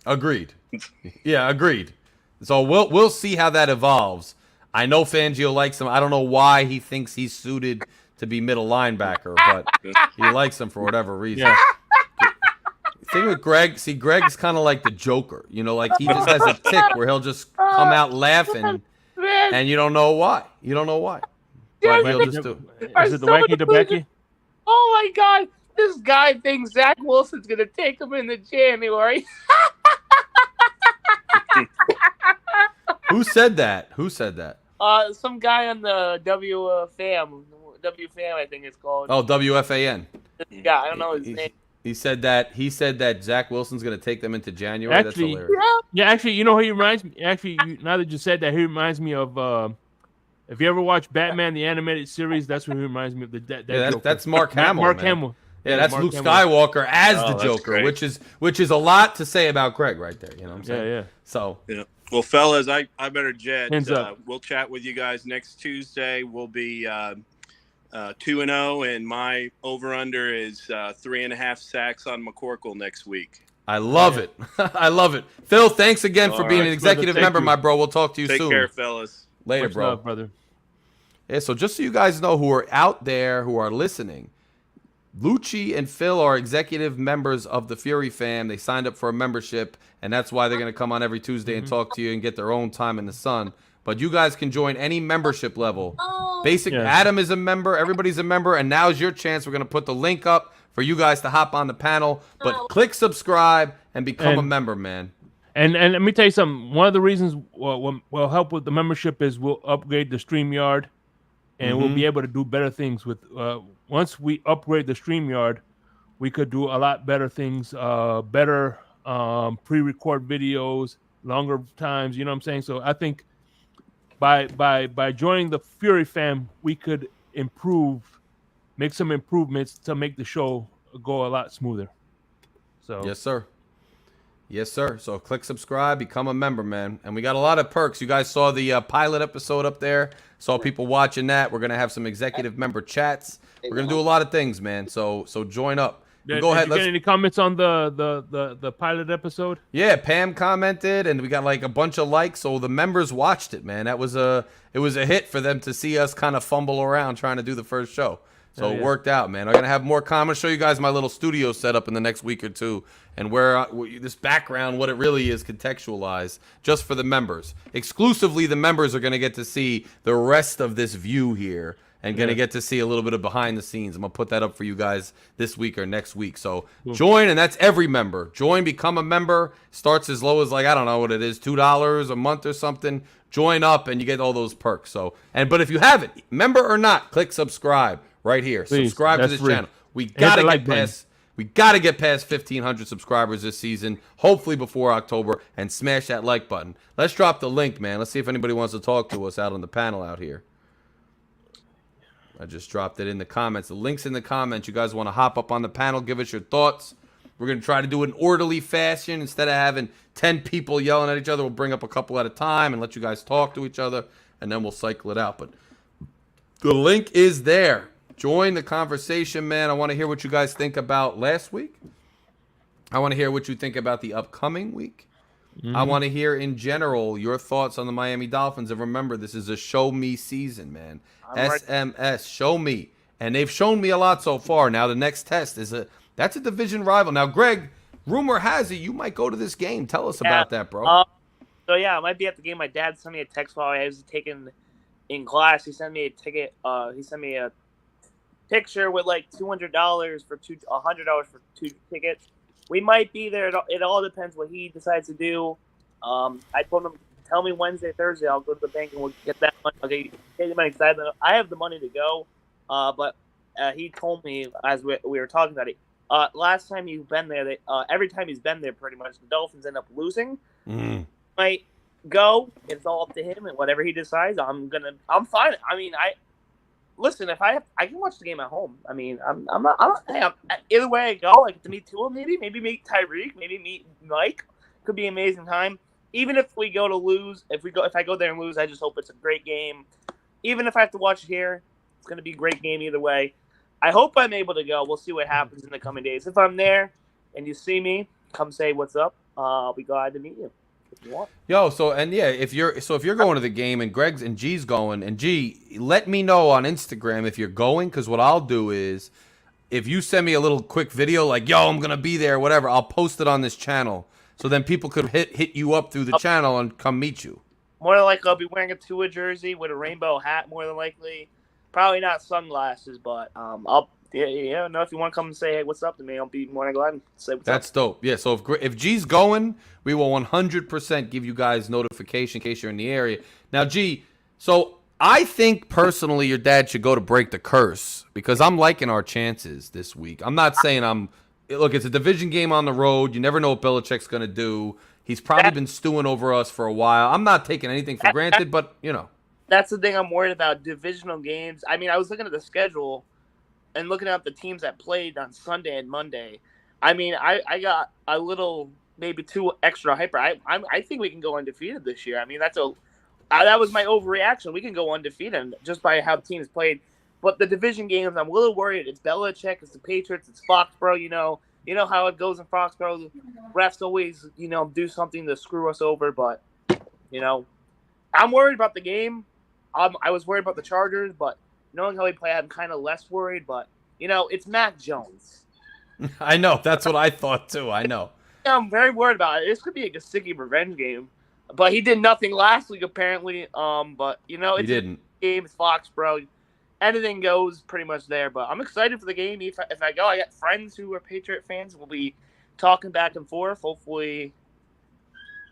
Agreed. Yeah, agreed. So we'll see how that evolves. I know Fangio likes him. I don't know why he thinks he's suited to be middle linebacker, but he likes him for whatever reason. Yeah. Thing with Greg, Greg's kind of like the Joker. Like he just has a tick where he'll just come out laughing, and you don't know why. But he'll just do it.
Is it the wacky to Becky?
Oh my God! This guy thinks Zach Wilson's gonna take him in the January.
Who said that?
Some guy on the WFAM, I think it's called.
Oh, WFAN.
Yeah, I don't know his name.
He said that Zach Wilson's going to take them into January.
Actually,
that's hilarious.
Yeah, actually, you know who he reminds me? Actually, now that you said that, he reminds me of. If you ever watch Batman the animated series, that's what he reminds me of.
That's Mark Hamill.
Mark Hamill.
Yeah, that's Luke Skywalker as the Joker, which is a lot to say about Greg right there. You know what I'm saying?
Yeah.
So.
Yeah. Well, fellas, I better jet.
Hands up.
We'll chat with you guys next Tuesday. We'll be 2-0, and my over/under is 3.5 sacks on McCorkle next week.
I love it. I love it. Phil, thanks again for being an executive member, my bro. We'll talk to you soon.
Take care, fellas.
Later,
Much
bro.
love, brother.
Yeah, so just so you guys know who are out there who are listening, Lucci and Phil are executive members of the Fury Fam. They signed up for a membership, and that's why they're going to come on every Tuesday and talk to you and get their own time in the sun. But you guys can join any membership level. Basic Adam is a member. Everybody's a member. And now's your chance. We're going to put the link up for you guys to hop on the panel. But click subscribe and become a member, man.
And let me tell you something. One of the reasons will help with the membership is we'll upgrade the StreamYard. And we'll be able to do better things with once we upgrade the StreamYard, we could do a lot better things, better pre-record videos, longer times, you know what I'm saying? So I think by joining the Fury Fam, we could make some improvements to make the show go a lot smoother. So
Yes, sir. Yes, sir. So click subscribe, become a member, man. And we got a lot of perks. You guys saw the pilot episode up there. Saw people watching that. We're going to have some executive member chats. We're going to do a lot of things, man. So join up. Go ahead.
Did you get any comments on the pilot episode?
Yeah, Pam commented, and we got like a bunch of likes. So the members watched it, man. It was a hit for them to see us kind of fumble around trying to do the first show. So it worked out, man. I'm going to have more comments. Show you guys my little studio setup in the next week or two. And where this background, what it really is, contextualized just for the members. Exclusively, the members are going to get to see the rest of this view here and going to get to see a little bit of behind the scenes. I'm going to put that up for you guys this week or next week. So join, and that's every member. Join, become a member. Starts as low as, like, I don't know what it is, $2 a month or something. Join up, and you get all those perks. But if you haven't, member or not, click subscribe right here.
Please,
subscribe to this channel. We got to get past... We got to get past 1,500 subscribers this season, hopefully before October, and smash that like button. Let's drop the link, man. Let's see if anybody wants to talk to us out on the panel out here. I just dropped it in the comments. The link's in the comments. You guys want to hop up on the panel, give us your thoughts. We're going to try to do it in orderly fashion. Instead of having 10 people yelling at each other, we'll bring up a couple at a time and let you guys talk to each other, and then we'll cycle it out. But the link is there. Join the conversation, man. I want to hear what you guys think about last week. I want to hear what you think about the upcoming week. I want to hear, in general, your thoughts on the Miami Dolphins. And remember, this is a show me season, man. SMS, show me. And they've shown me a lot so far. Now, the next test that's a division rival. Now, Greg, rumor has it you might go to this game. Tell us about that, bro.
So, yeah, I might be at the game. My dad sent me a text while I was taking in class. He sent me a ticket. He sent me a picture with like $200 for $100 for 2 tickets. We might be there. It all depends what he decides to do. I told him, tell me Wednesday, Thursday. I'll go to the bank and we'll get that money. Okay, get the money because I have the money to go. But he told me as we were talking about it. Last time you've been there, every time he's been there, pretty much the Dolphins end up losing. Might go. It's all up to him and whatever he decides. I'm fine. I mean, listen, if I can watch the game at home. I mean, either way I go, I get to meet Tua, maybe meet Tyreek, maybe meet Mike. Could be an amazing time. Even if we go to lose, if I go there and lose, I just hope it's a great game. Even if I have to watch it here, it's going to be a great game either way. I hope I'm able to go. We'll see what happens in the coming days. If I'm there and you see me, come say what's up. I'll be glad to meet you.
Yo, if you're going to the game and Greg's and G's going, and G, let me know on Instagram if you're going, because what I'll do is, if you send me a little quick video like, yo, I'm gonna be there, whatever, I'll post it on this channel, so then people could hit you up through the channel and come meet you.
More than likely, I'll be wearing a Tua jersey with a rainbow hat. More than likely, probably not sunglasses, but I'll. Yeah, no. If you want to come and say, hey, what's up to me, I'll be more than glad to say what's up.
That's dope. Yeah, so if G's going, we will 100% give you guys notification in case you're in the area. Now, G, so I think personally your dad should go to break the curse because I'm liking our chances this week. I'm not saying look, it's a division game on the road. You never know what Belichick's going to do. He's probably been stewing over us for a while. I'm not taking anything for granted, but, you know.
That's the thing I'm worried about, divisional games. I mean, I was looking at the schedule and looking at the teams that played on Sunday and Monday. I mean, I got a little, maybe too extra hyper. I think we can go undefeated this year. I mean, that was my overreaction. We can go undefeated just by how teams played. But the division games, I'm a little worried. It's Belichick, it's the Patriots, it's Foxborough. You know how it goes in Foxborough. Refs always, do something to screw us over. But, I'm worried about the game. I was worried about the Chargers, but knowing how we play, I'm kind of less worried. But it's Mac Jones.
I know. That's what I thought too. I know.
I'm very worried about it. This could be like a sticky revenge game. But he did nothing last week apparently. But it's
He didn't.
a game. It's Foxborough. Anything goes pretty much there. But I'm excited for the game. If I go, I got friends who are Patriot fans. We'll be talking back and forth. Hopefully,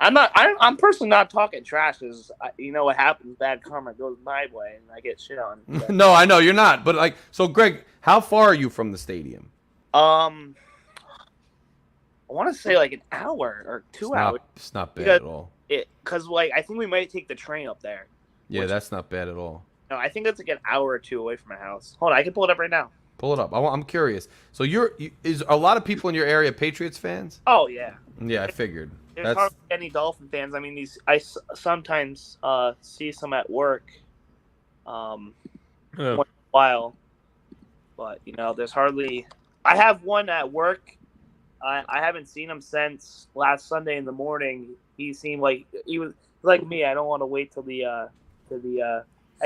I'm personally not talking trash because what happens. Bad karma goes my way, and I get shit on.
No, I know you're not. But so Greg, how far are you from the stadium?
I want to say like an hour or 2 hours.
It's not bad at all.
Because I think we might take the train up there.
Yeah, that's not bad at all.
No, I think it's like an hour or two away from my house. Hold on, I can pull it up right now.
Pull it up. I'm curious. So is a lot of people in your area Patriots fans?
Oh yeah.
Yeah, I figured.
There's hardly any Dolphin fans. I mean, I sometimes see some at work, once in a while, but there's hardly. I have one at work. I haven't seen him since last Sunday in the morning. He seemed like he was like me. I don't want to wait till the I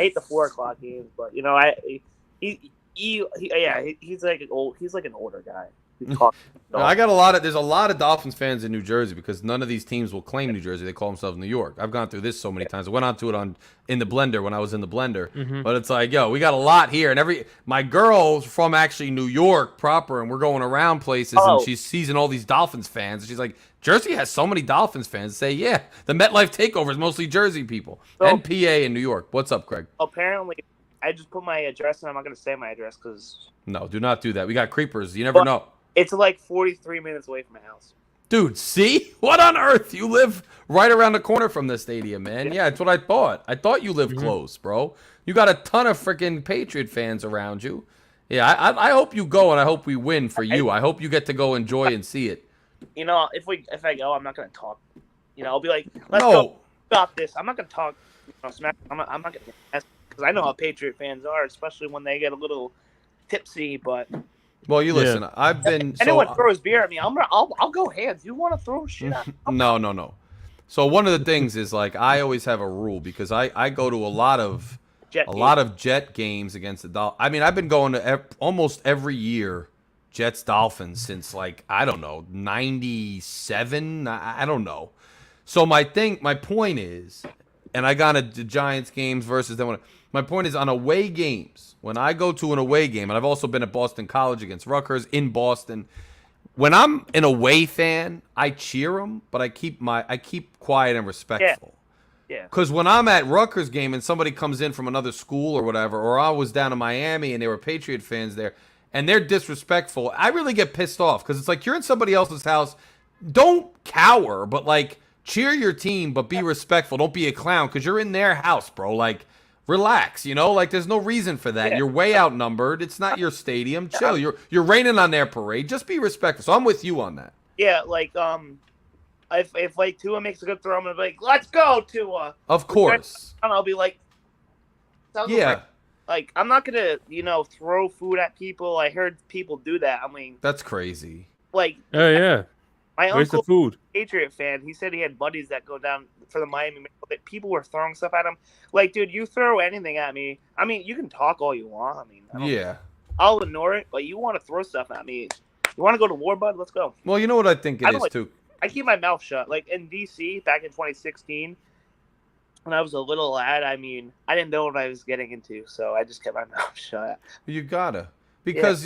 hate the 4 o'clock games, but he's like an older guy.
I got there's a lot of Dolphins fans in New Jersey because none of these teams will claim New Jersey. They call themselves New York. I've gone through this so many times. I went on to it in the blender when I was in the blender.
Mm-hmm.
But it's like, yo, we got a lot here. And my girl's from actually New York proper, and we're going around places, and she's seeing all these Dolphins fans. And she's like, Jersey has so many Dolphins fans. Say, yeah, the MetLife takeover is mostly Jersey people. And PA in New York. What's up, Craig?
Apparently, I just put my address, and I'm not going to say my address because...
No, do not do that. We got creepers. You never know.
It's like 43 minutes away from my house.
Dude, see? What on earth? You live right around the corner from the stadium, man. Yeah, that's what I thought. I thought you lived close, bro. You got a ton of freaking Patriot fans around you. Yeah, I hope you go, and I hope we win for you. I hope you get to go enjoy and see it.
If I go, I'm not going to talk. I'll be like, let's go. Stop this. I'm not going to talk. Smack. I'm not going to ask because I know how Patriot fans are, especially when they get a little tipsy, but...
Well, you listen. I've been.
Anyone throws beer at me, I'll go hands. You want to throw shit at me?
No. So one of the things is I always have a rule because I go to a lot of Jet games against the Dolphins. I mean, I've been going to almost every year Jets Dolphins since I don't know 97. I don't know. So my point is, and I got to the Giants games versus them. My point is on away games. When I go to an away game, and I've also been at Boston College against Rutgers in Boston, when I'm an away fan, I cheer them, but I keep quiet and respectful.
Yeah.
Because when I'm at Rutgers game and somebody comes in from another school or whatever, or I was down in Miami and they were Patriot fans there, and they're disrespectful, I really get pissed off because it's like you're in somebody else's house. Don't cower, but cheer your team, but be respectful. Don't be a clown because you're in their house, bro. Relax, there's no reason for that.
Yeah.
You're way outnumbered. It's not your stadium. Chill. You're raining on their parade. Just be respectful. So I'm with you on that.
Yeah, if Tua makes a good throw, I'm gonna be like, let's go, Tua.
Of course.
And I'll be like,
yeah.
I'm not gonna, throw food at people. I heard people do that. I mean,
that's crazy.
Oh yeah.
My
Where's
uncle,
the food?
Patriot fan, he said he had buddies that go down for the Miami. People were throwing stuff at him. Dude, you throw anything at me. I mean, you can talk all you want. I mean, I'll ignore it. But you want to throw stuff at me? You want to go to war, bud? Let's go.
Well, you know what I think it is too.
I keep my mouth shut. In DC back in 2016, when I was a little lad, I mean, I didn't know what I was getting into, so I just kept my mouth shut.
You gotta because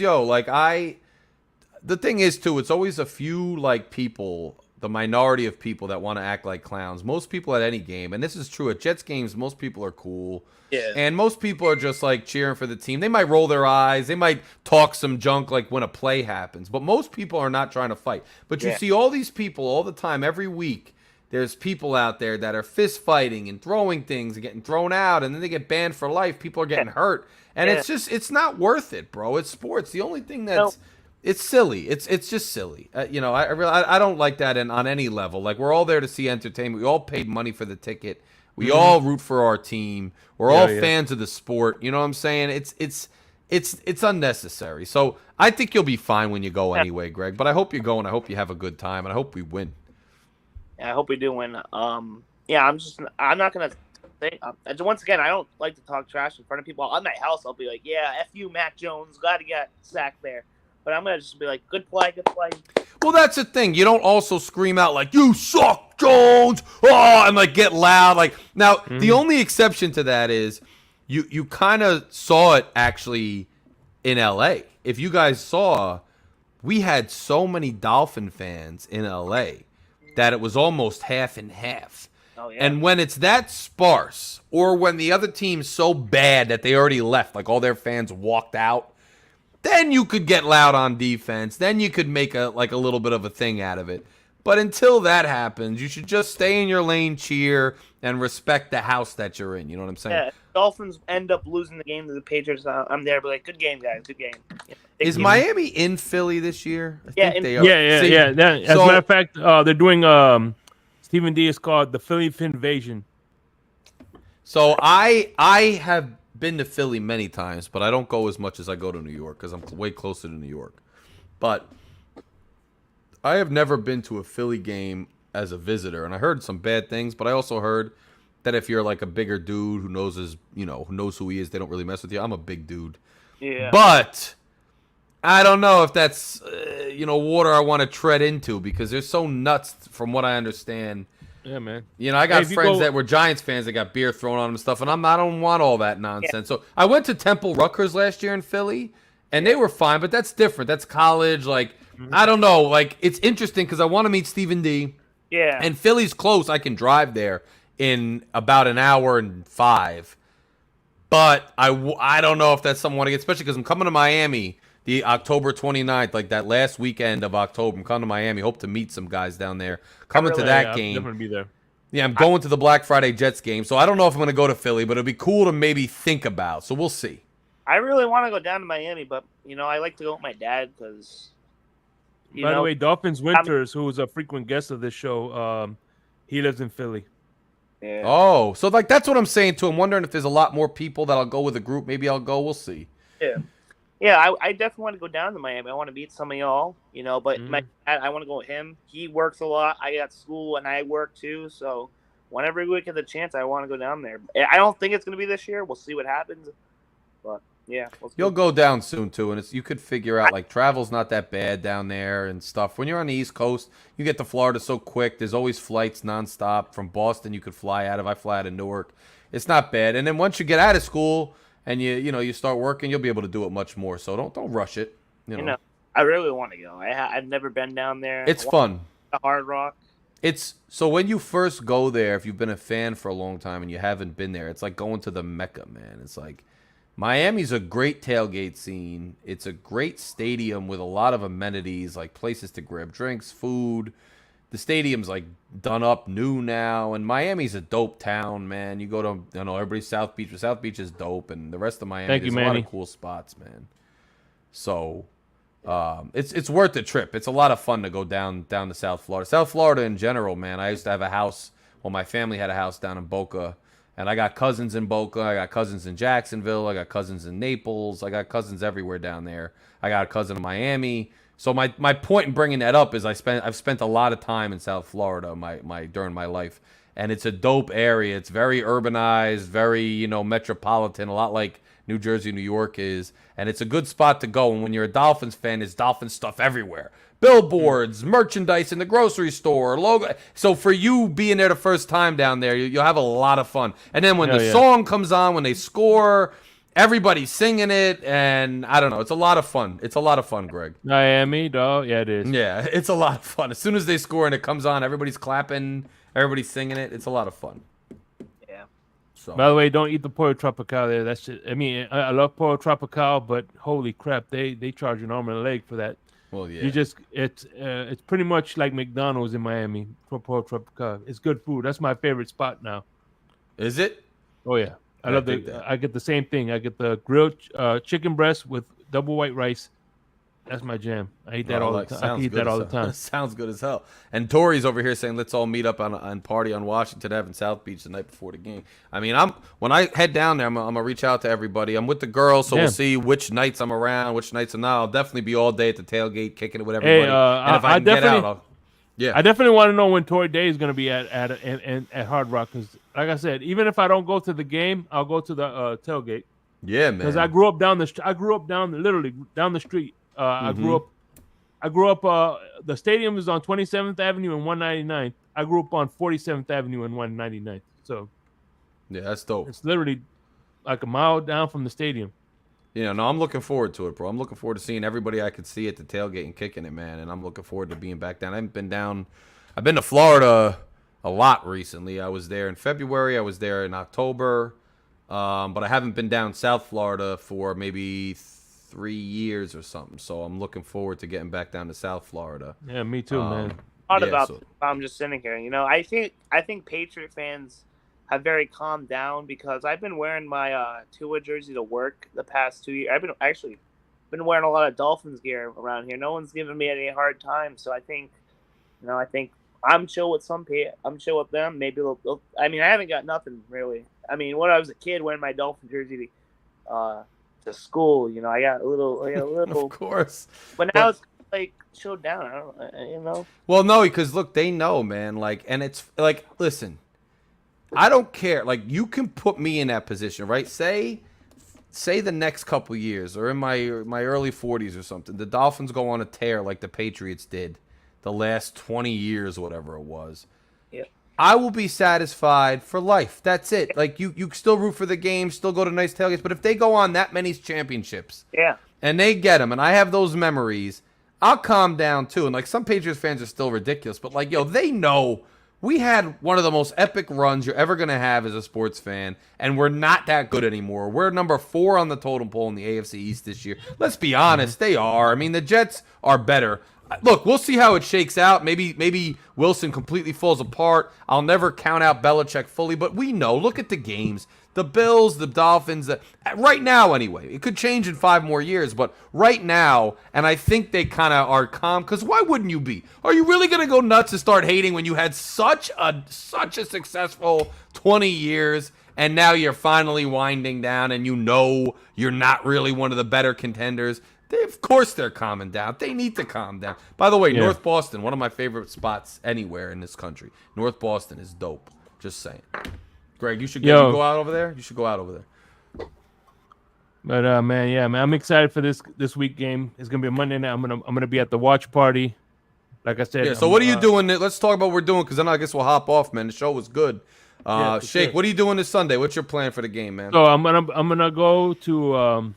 the thing is, too, it's always a few, people, the minority of people that want to act like clowns. Most people at any game, and this is true at Jets games, most people are cool.
Yeah.
And most people are just, cheering for the team. They might roll their eyes. They might talk some junk, when a play happens. But most people are not trying to fight. But you see all these people all the time, every week. There's people out there that are fist fighting and throwing things and getting thrown out, and then they get banned for life. People are getting hurt. And it's not worth it, bro. It's sports. The only thing that's... It's silly. It's just silly. I don't like that on any level. We're all there to see entertainment. We all paid money for the ticket. We all root for our team. We're all fans of the sport. You know what I'm saying? It's unnecessary. So I think you'll be fine when you go anyway, Greg. But I hope you go and I hope you have a good time and I hope we win.
Yeah, I hope we do win. I'm not gonna Once again, I don't like to talk trash in front of people. On my house, I'll be like, "Yeah, f you, Mac Jones. Glad he got sacked there." But I'm gonna just be like, "Good play, good play."
Well, that's the thing. You don't also scream out like "You suck, Jones!" Oh, and like get loud. Like now, the only exception to that is you kind of saw it actually in LA. If you guys saw, we had so many Dolphin fans in LA that it was almost half and half.
Oh, yeah.
And when it's that sparse, or when the other team's so bad that they already left, like all their fans walked out, then you could get loud on defense. Then you could make a little bit of a thing out of it. But until that happens, you should just stay in your lane, cheer, and respect the house that you're in. You know what I'm saying?
Yeah, Dolphins end up losing the game to the Patriots. I'm there, but like, good game, guys, good game. Yeah,
Is
game.
Miami in Philly this year? I
Yeah,
think they are.
Yeah.
See,
As a matter of fact, they're doing Stephen D is called the Philly Invasion.
So I have been to Philly many times, but I don't go as much as I go to New York because I'm way closer to New York. But I have never been to a Philly game as a visitor, and I heard some bad things, but I also heard that if you're like a bigger dude who knows who he is, they don't really mess with you. I'm a big dude.
Yeah.
But I don't know if that's water I want to tread into because they're so nuts from what I understand.
Yeah, man.
I got friends that were Giants fans that got beer thrown on them and stuff, and I don't want all that nonsense. Yeah. So I went to Temple Rutgers last year in Philly, and they were fine, but that's different. That's college. Like, I don't know. Like, it's interesting because I want to meet Stephen D.
Yeah.
And Philly's close. I can drive there in about an hour and 5. But I don't know if that's something I want to get, especially because I'm coming to Miami the October 29th, like that last weekend of October. I'm coming to Miami. Hope to meet some guys down there. Coming to that game.
I'm definitely be there.
Yeah, I'm going to the Black Friday Jets game. So I don't know if I'm going to go to Philly, but it'd be cool to maybe think about. So we'll see.
I really want to go down to Miami, but, I like to go with my dad because,
By the way, Dolphins Winters, who's a frequent guest of this show, he lives in Philly.
Yeah.
Oh, so like that's what I'm saying too. I'm wondering if there's a lot more people that'll go with a group. Maybe I'll go. We'll see.
Yeah. Yeah, I definitely want to go down to Miami. I want to meet some of y'all, but my dad, I want to go with him. He works a lot. I got school and I work too. So whenever we get the chance, I want to go down there. I don't think it's going to be this year. We'll see what happens. But yeah.
You'll go down soon too. And you could figure out like travel's not that bad down there and stuff. When you're on the East Coast, you get to Florida so quick. There's always flights nonstop. From Boston, you could fly out of. I fly out of Newark. It's not bad. And then once you get out of school, and you start working, you'll be able to do it much more. So don't rush it.
I really want to go. I've never been down there.
It's fun.
The Hard Rock.
So when you first go there, if you've been a fan for a long time and you haven't been there, it's like going to the Mecca, man. It's like Miami's a great tailgate scene. It's a great stadium with a lot of amenities, like places to grab drinks, food. The stadium's like done up new now, and Miami's a dope town, man. You go to, everybody's South Beach, but South Beach is dope, and the rest of Miami, there's a lot of cool spots, man. So, it's worth the trip. It's a lot of fun to go down to South Florida. South Florida in general, man. I used to have a house. Well, my family had a house down in Boca, and I got cousins in Boca. I got cousins in Jacksonville. I got cousins in Naples. I got cousins everywhere down there. I got a cousin in Miami. So my point in bringing that up is I've spent a lot of time in South Florida during my life, and it's a dope area. It's very urbanized, very metropolitan, a lot like New Jersey, New York is, and it's a good spot to go. And when you're a Dolphins fan, there's Dolphins stuff everywhere, billboards, merchandise in the grocery store, logo. So for you being there the first time down there, you'll have a lot of fun. And then when the song comes on, when they score, everybody's singing it, and I don't know. It's a lot of fun. It's a lot of fun, Greg.
Miami, dog. Yeah, it is.
Yeah, it's a lot of fun. As soon as they score and it comes on, everybody's clapping, everybody's singing it. It's a lot of fun.
Yeah.
So.
By the way, don't eat the Pollo Tropical there. That's it. I mean, I love Pollo Tropical, but holy crap, they charge an arm and a leg for that.
Well, yeah.
It's pretty much like McDonald's in Miami for Pollo Tropical. It's good food. That's my favorite spot now.
Is it?
Oh yeah. I get the same thing. I get the grilled chicken breast with double white rice. That's my jam. I eat that all the time. I eat that all the time.
Sounds good as hell. And Tori's over here saying, let's all meet up on party on Washington Ave in South Beach the night before the game. I mean, when I head down there, I'm gonna reach out to everybody. I'm with the girls, so we'll see which nights I'm around, which nights I'm not. I'll definitely be all day at the tailgate, kicking it with everybody. And if I can get out, Yeah.
I definitely want to know when Tory Day is going to be at Hard Rock, because, like I said, even if I don't go to the game, I'll go to the tailgate.
Yeah, man.
Because I grew up literally down the street. I grew up. The stadium is on 27th Avenue and 199th. I grew up on 47th Avenue and 199th. So
Yeah, that's dope.
it's literally like a mile down from the stadium.
Yeah, no, I'm looking forward to it, bro. I'm looking forward to seeing everybody I could see at the tailgate and kicking it, man. And I'm looking forward to being back down. I haven't been down. I've been to Florida a lot recently. I was there in February. I was there in October. But I haven't been down South Florida for maybe 3 years or something. So I'm looking forward to getting back down to South Florida.
Yeah, me too, man.
I'm just sitting here. I think Patriot fans have very calmed down, because I've been wearing my Tua jersey to work the past 2 years. I've been wearing a lot of Dolphins gear around here. No one's giving me any hard time. So I think I'm chill with I'm chill with them. Maybe they'll I haven't got nothing really. When I was a kid wearing my Dolphin jersey to school, I got a little.
Of course.
But now it's like chilled down. I don't.
Well, no, because look, they know, man. Like, and it's like, listen, I don't care. Like, you can put me in that position, right? Say the next couple years, or in my early 40s or something, the Dolphins go on a tear like the Patriots did the last 20 years, whatever it was.
Yeah.
I will be satisfied for life. That's it. Like, you still root for the game, still go to nice tailgates, but if they go on that many championships,
yeah,
and they get them, and I have those memories, I'll calm down too. And like, some Patriots fans are still ridiculous, but like, yo, they know we had one of the most epic runs you're ever going to have as a sports fan, and we're not that good anymore. We're number 4 on the totem pole in the AFC East this year. Let's be honest, they are. The Jets are better. Look, we'll see how it shakes out. Maybe Wilson completely falls apart. I'll never count out Belichick fully, but we know. Look at the games. The Bills, the Dolphins, right now anyway. It could change in 5 more years, but right now, and I think they kind of are calm, because why wouldn't you be? Are you really going to go nuts and start hating when you had such a successful 20 years, and now you're finally winding down, and you're not really one of the better contenders? Of course they're calming down. They need to calm down. By the way,
Yeah.
North Boston, one of my favorite spots anywhere in this country. North Boston is dope. Just saying. Greg, you should go out over there. You should go out over there.
But man, I'm excited for this week game. It's gonna be a Monday night. I'm gonna be at the watch party. Like I said.
Yeah. So what are you doing? Let's talk about what we're doing, because then I guess we'll hop off, man. The show was good. Shake, what are you doing this Sunday? What's your plan for the game, man?
So I'm gonna go to.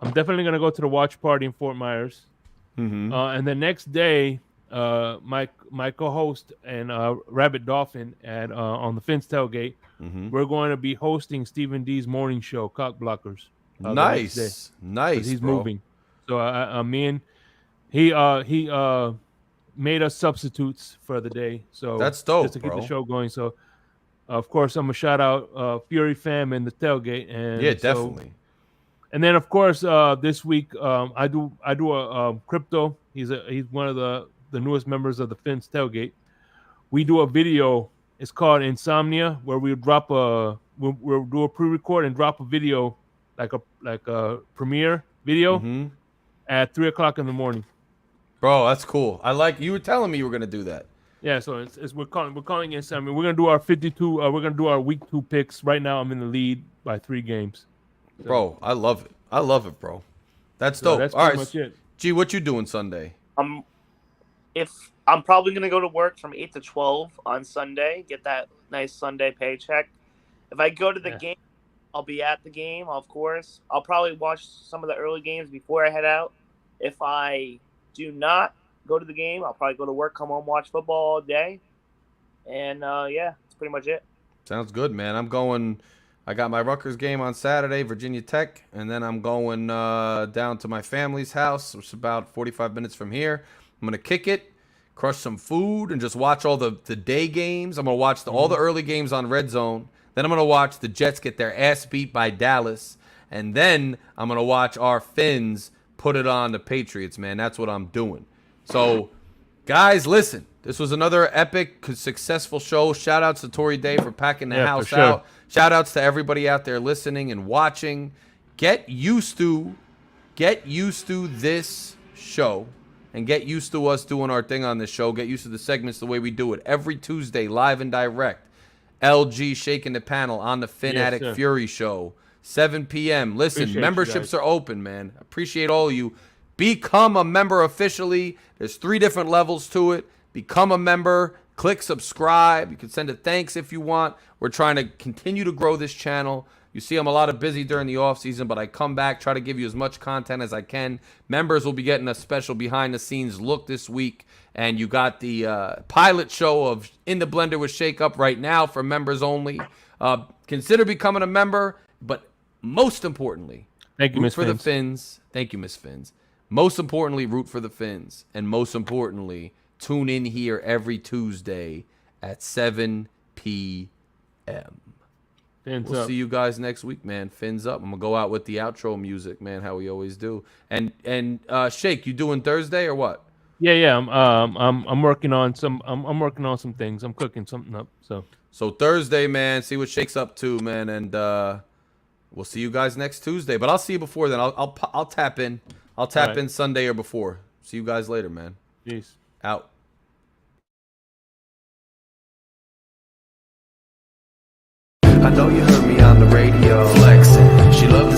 I'm definitely gonna go to the watch party in Fort Myers, and the next day, my co-host and Rabbit Dolphin on the Fins tailgate, we're going to be hosting Stephen D's morning show, Cock Blockers.
Nice,
He's
bro.
moving, so me and he made us substitutes for the day. So
that's dope,
just to keep
bro.
the show going. So of course I'm gonna shout out Fury Fam and the tailgate, and
yeah, definitely.
And then, of course, this week I do a crypto. He's one of the newest members of the Fins tailgate. We do a video. It's called Insomnia, where we'll do a pre-record and drop a video, like a premiere video, at 3:00 in the morning.
Bro, that's cool. You were telling me you were gonna do that.
Yeah, so we're calling Insomnia. We're gonna do our 52. We're gonna do our week 2 picks. Right now, I'm in the lead by 3 games. So,
bro, I love it, bro. That's dope.
That's
all right,
much it.
G, what you doing Sunday?
If I'm probably gonna go to work from 8 to 12 on Sunday, get that nice Sunday paycheck. If I go to the game, I'll be at the game, of course. I'll probably watch some of the early games before I head out. If I do not go to the game, I'll probably go to work, come home, watch football all day, and that's pretty much it.
Sounds good, man. I got my Rutgers game on Saturday, Virginia Tech, and then I'm going down to my family's house, which is about 45 minutes from here. I'm going to kick it, crush some food, and just watch all the day games. I'm going to watch all the early games on Red Zone. Then I'm going to watch the Jets get their ass beat by Dallas. And then I'm going to watch our Fins put it on the Patriots, man. That's what I'm doing. So, guys, listen. This was another epic, successful show. Shout-outs to Tory Day for packing the house out. Shout-outs to everybody out there listening and watching. Get used to this show and get used to us doing our thing on this show. Get used to the segments the way we do it. Every Tuesday, live and direct. LG shaking the panel on the Phin-Addict
sir.
Fury Show. 7 p.m. Listen,
Appreciate you
memberships
guys.
are open, man. Appreciate all of you. Become a member officially. There's 3 different levels to it. Become a member. Click subscribe. You can send a thanks if you want. We're trying to continue to grow this channel. You see I'm a lot of busy during the off season, but I come back, try to give you as much content as I can. Members will be getting a special behind-the-scenes look this week. And you got the pilot show of In the Blender with Shake Up right now for members only. Consider becoming a member, but most importantly,
Thank you,
root
Miss
for the
Fins.
Fins. Thank you, Miss Fins. Most importantly, root for the Fins. And most importantly, tune in here every Tuesday at 7 p.m.
Fins
We'll
up.
see you guys next week, man. Fins up. I'm gonna go out with the outro music, man, how we always do. And Shake, you doing Thursday or what?
Yeah. I'm working on some. I'm working on some things. I'm cooking something up.
So Thursday, man, see what Shake's up to, man, and we'll see you guys next Tuesday. But I'll see you before then. I'll tap in. I'll tap in Sunday or before. See you guys later, man.
Peace.
Out. I know you heard me on the radio flexing. She loves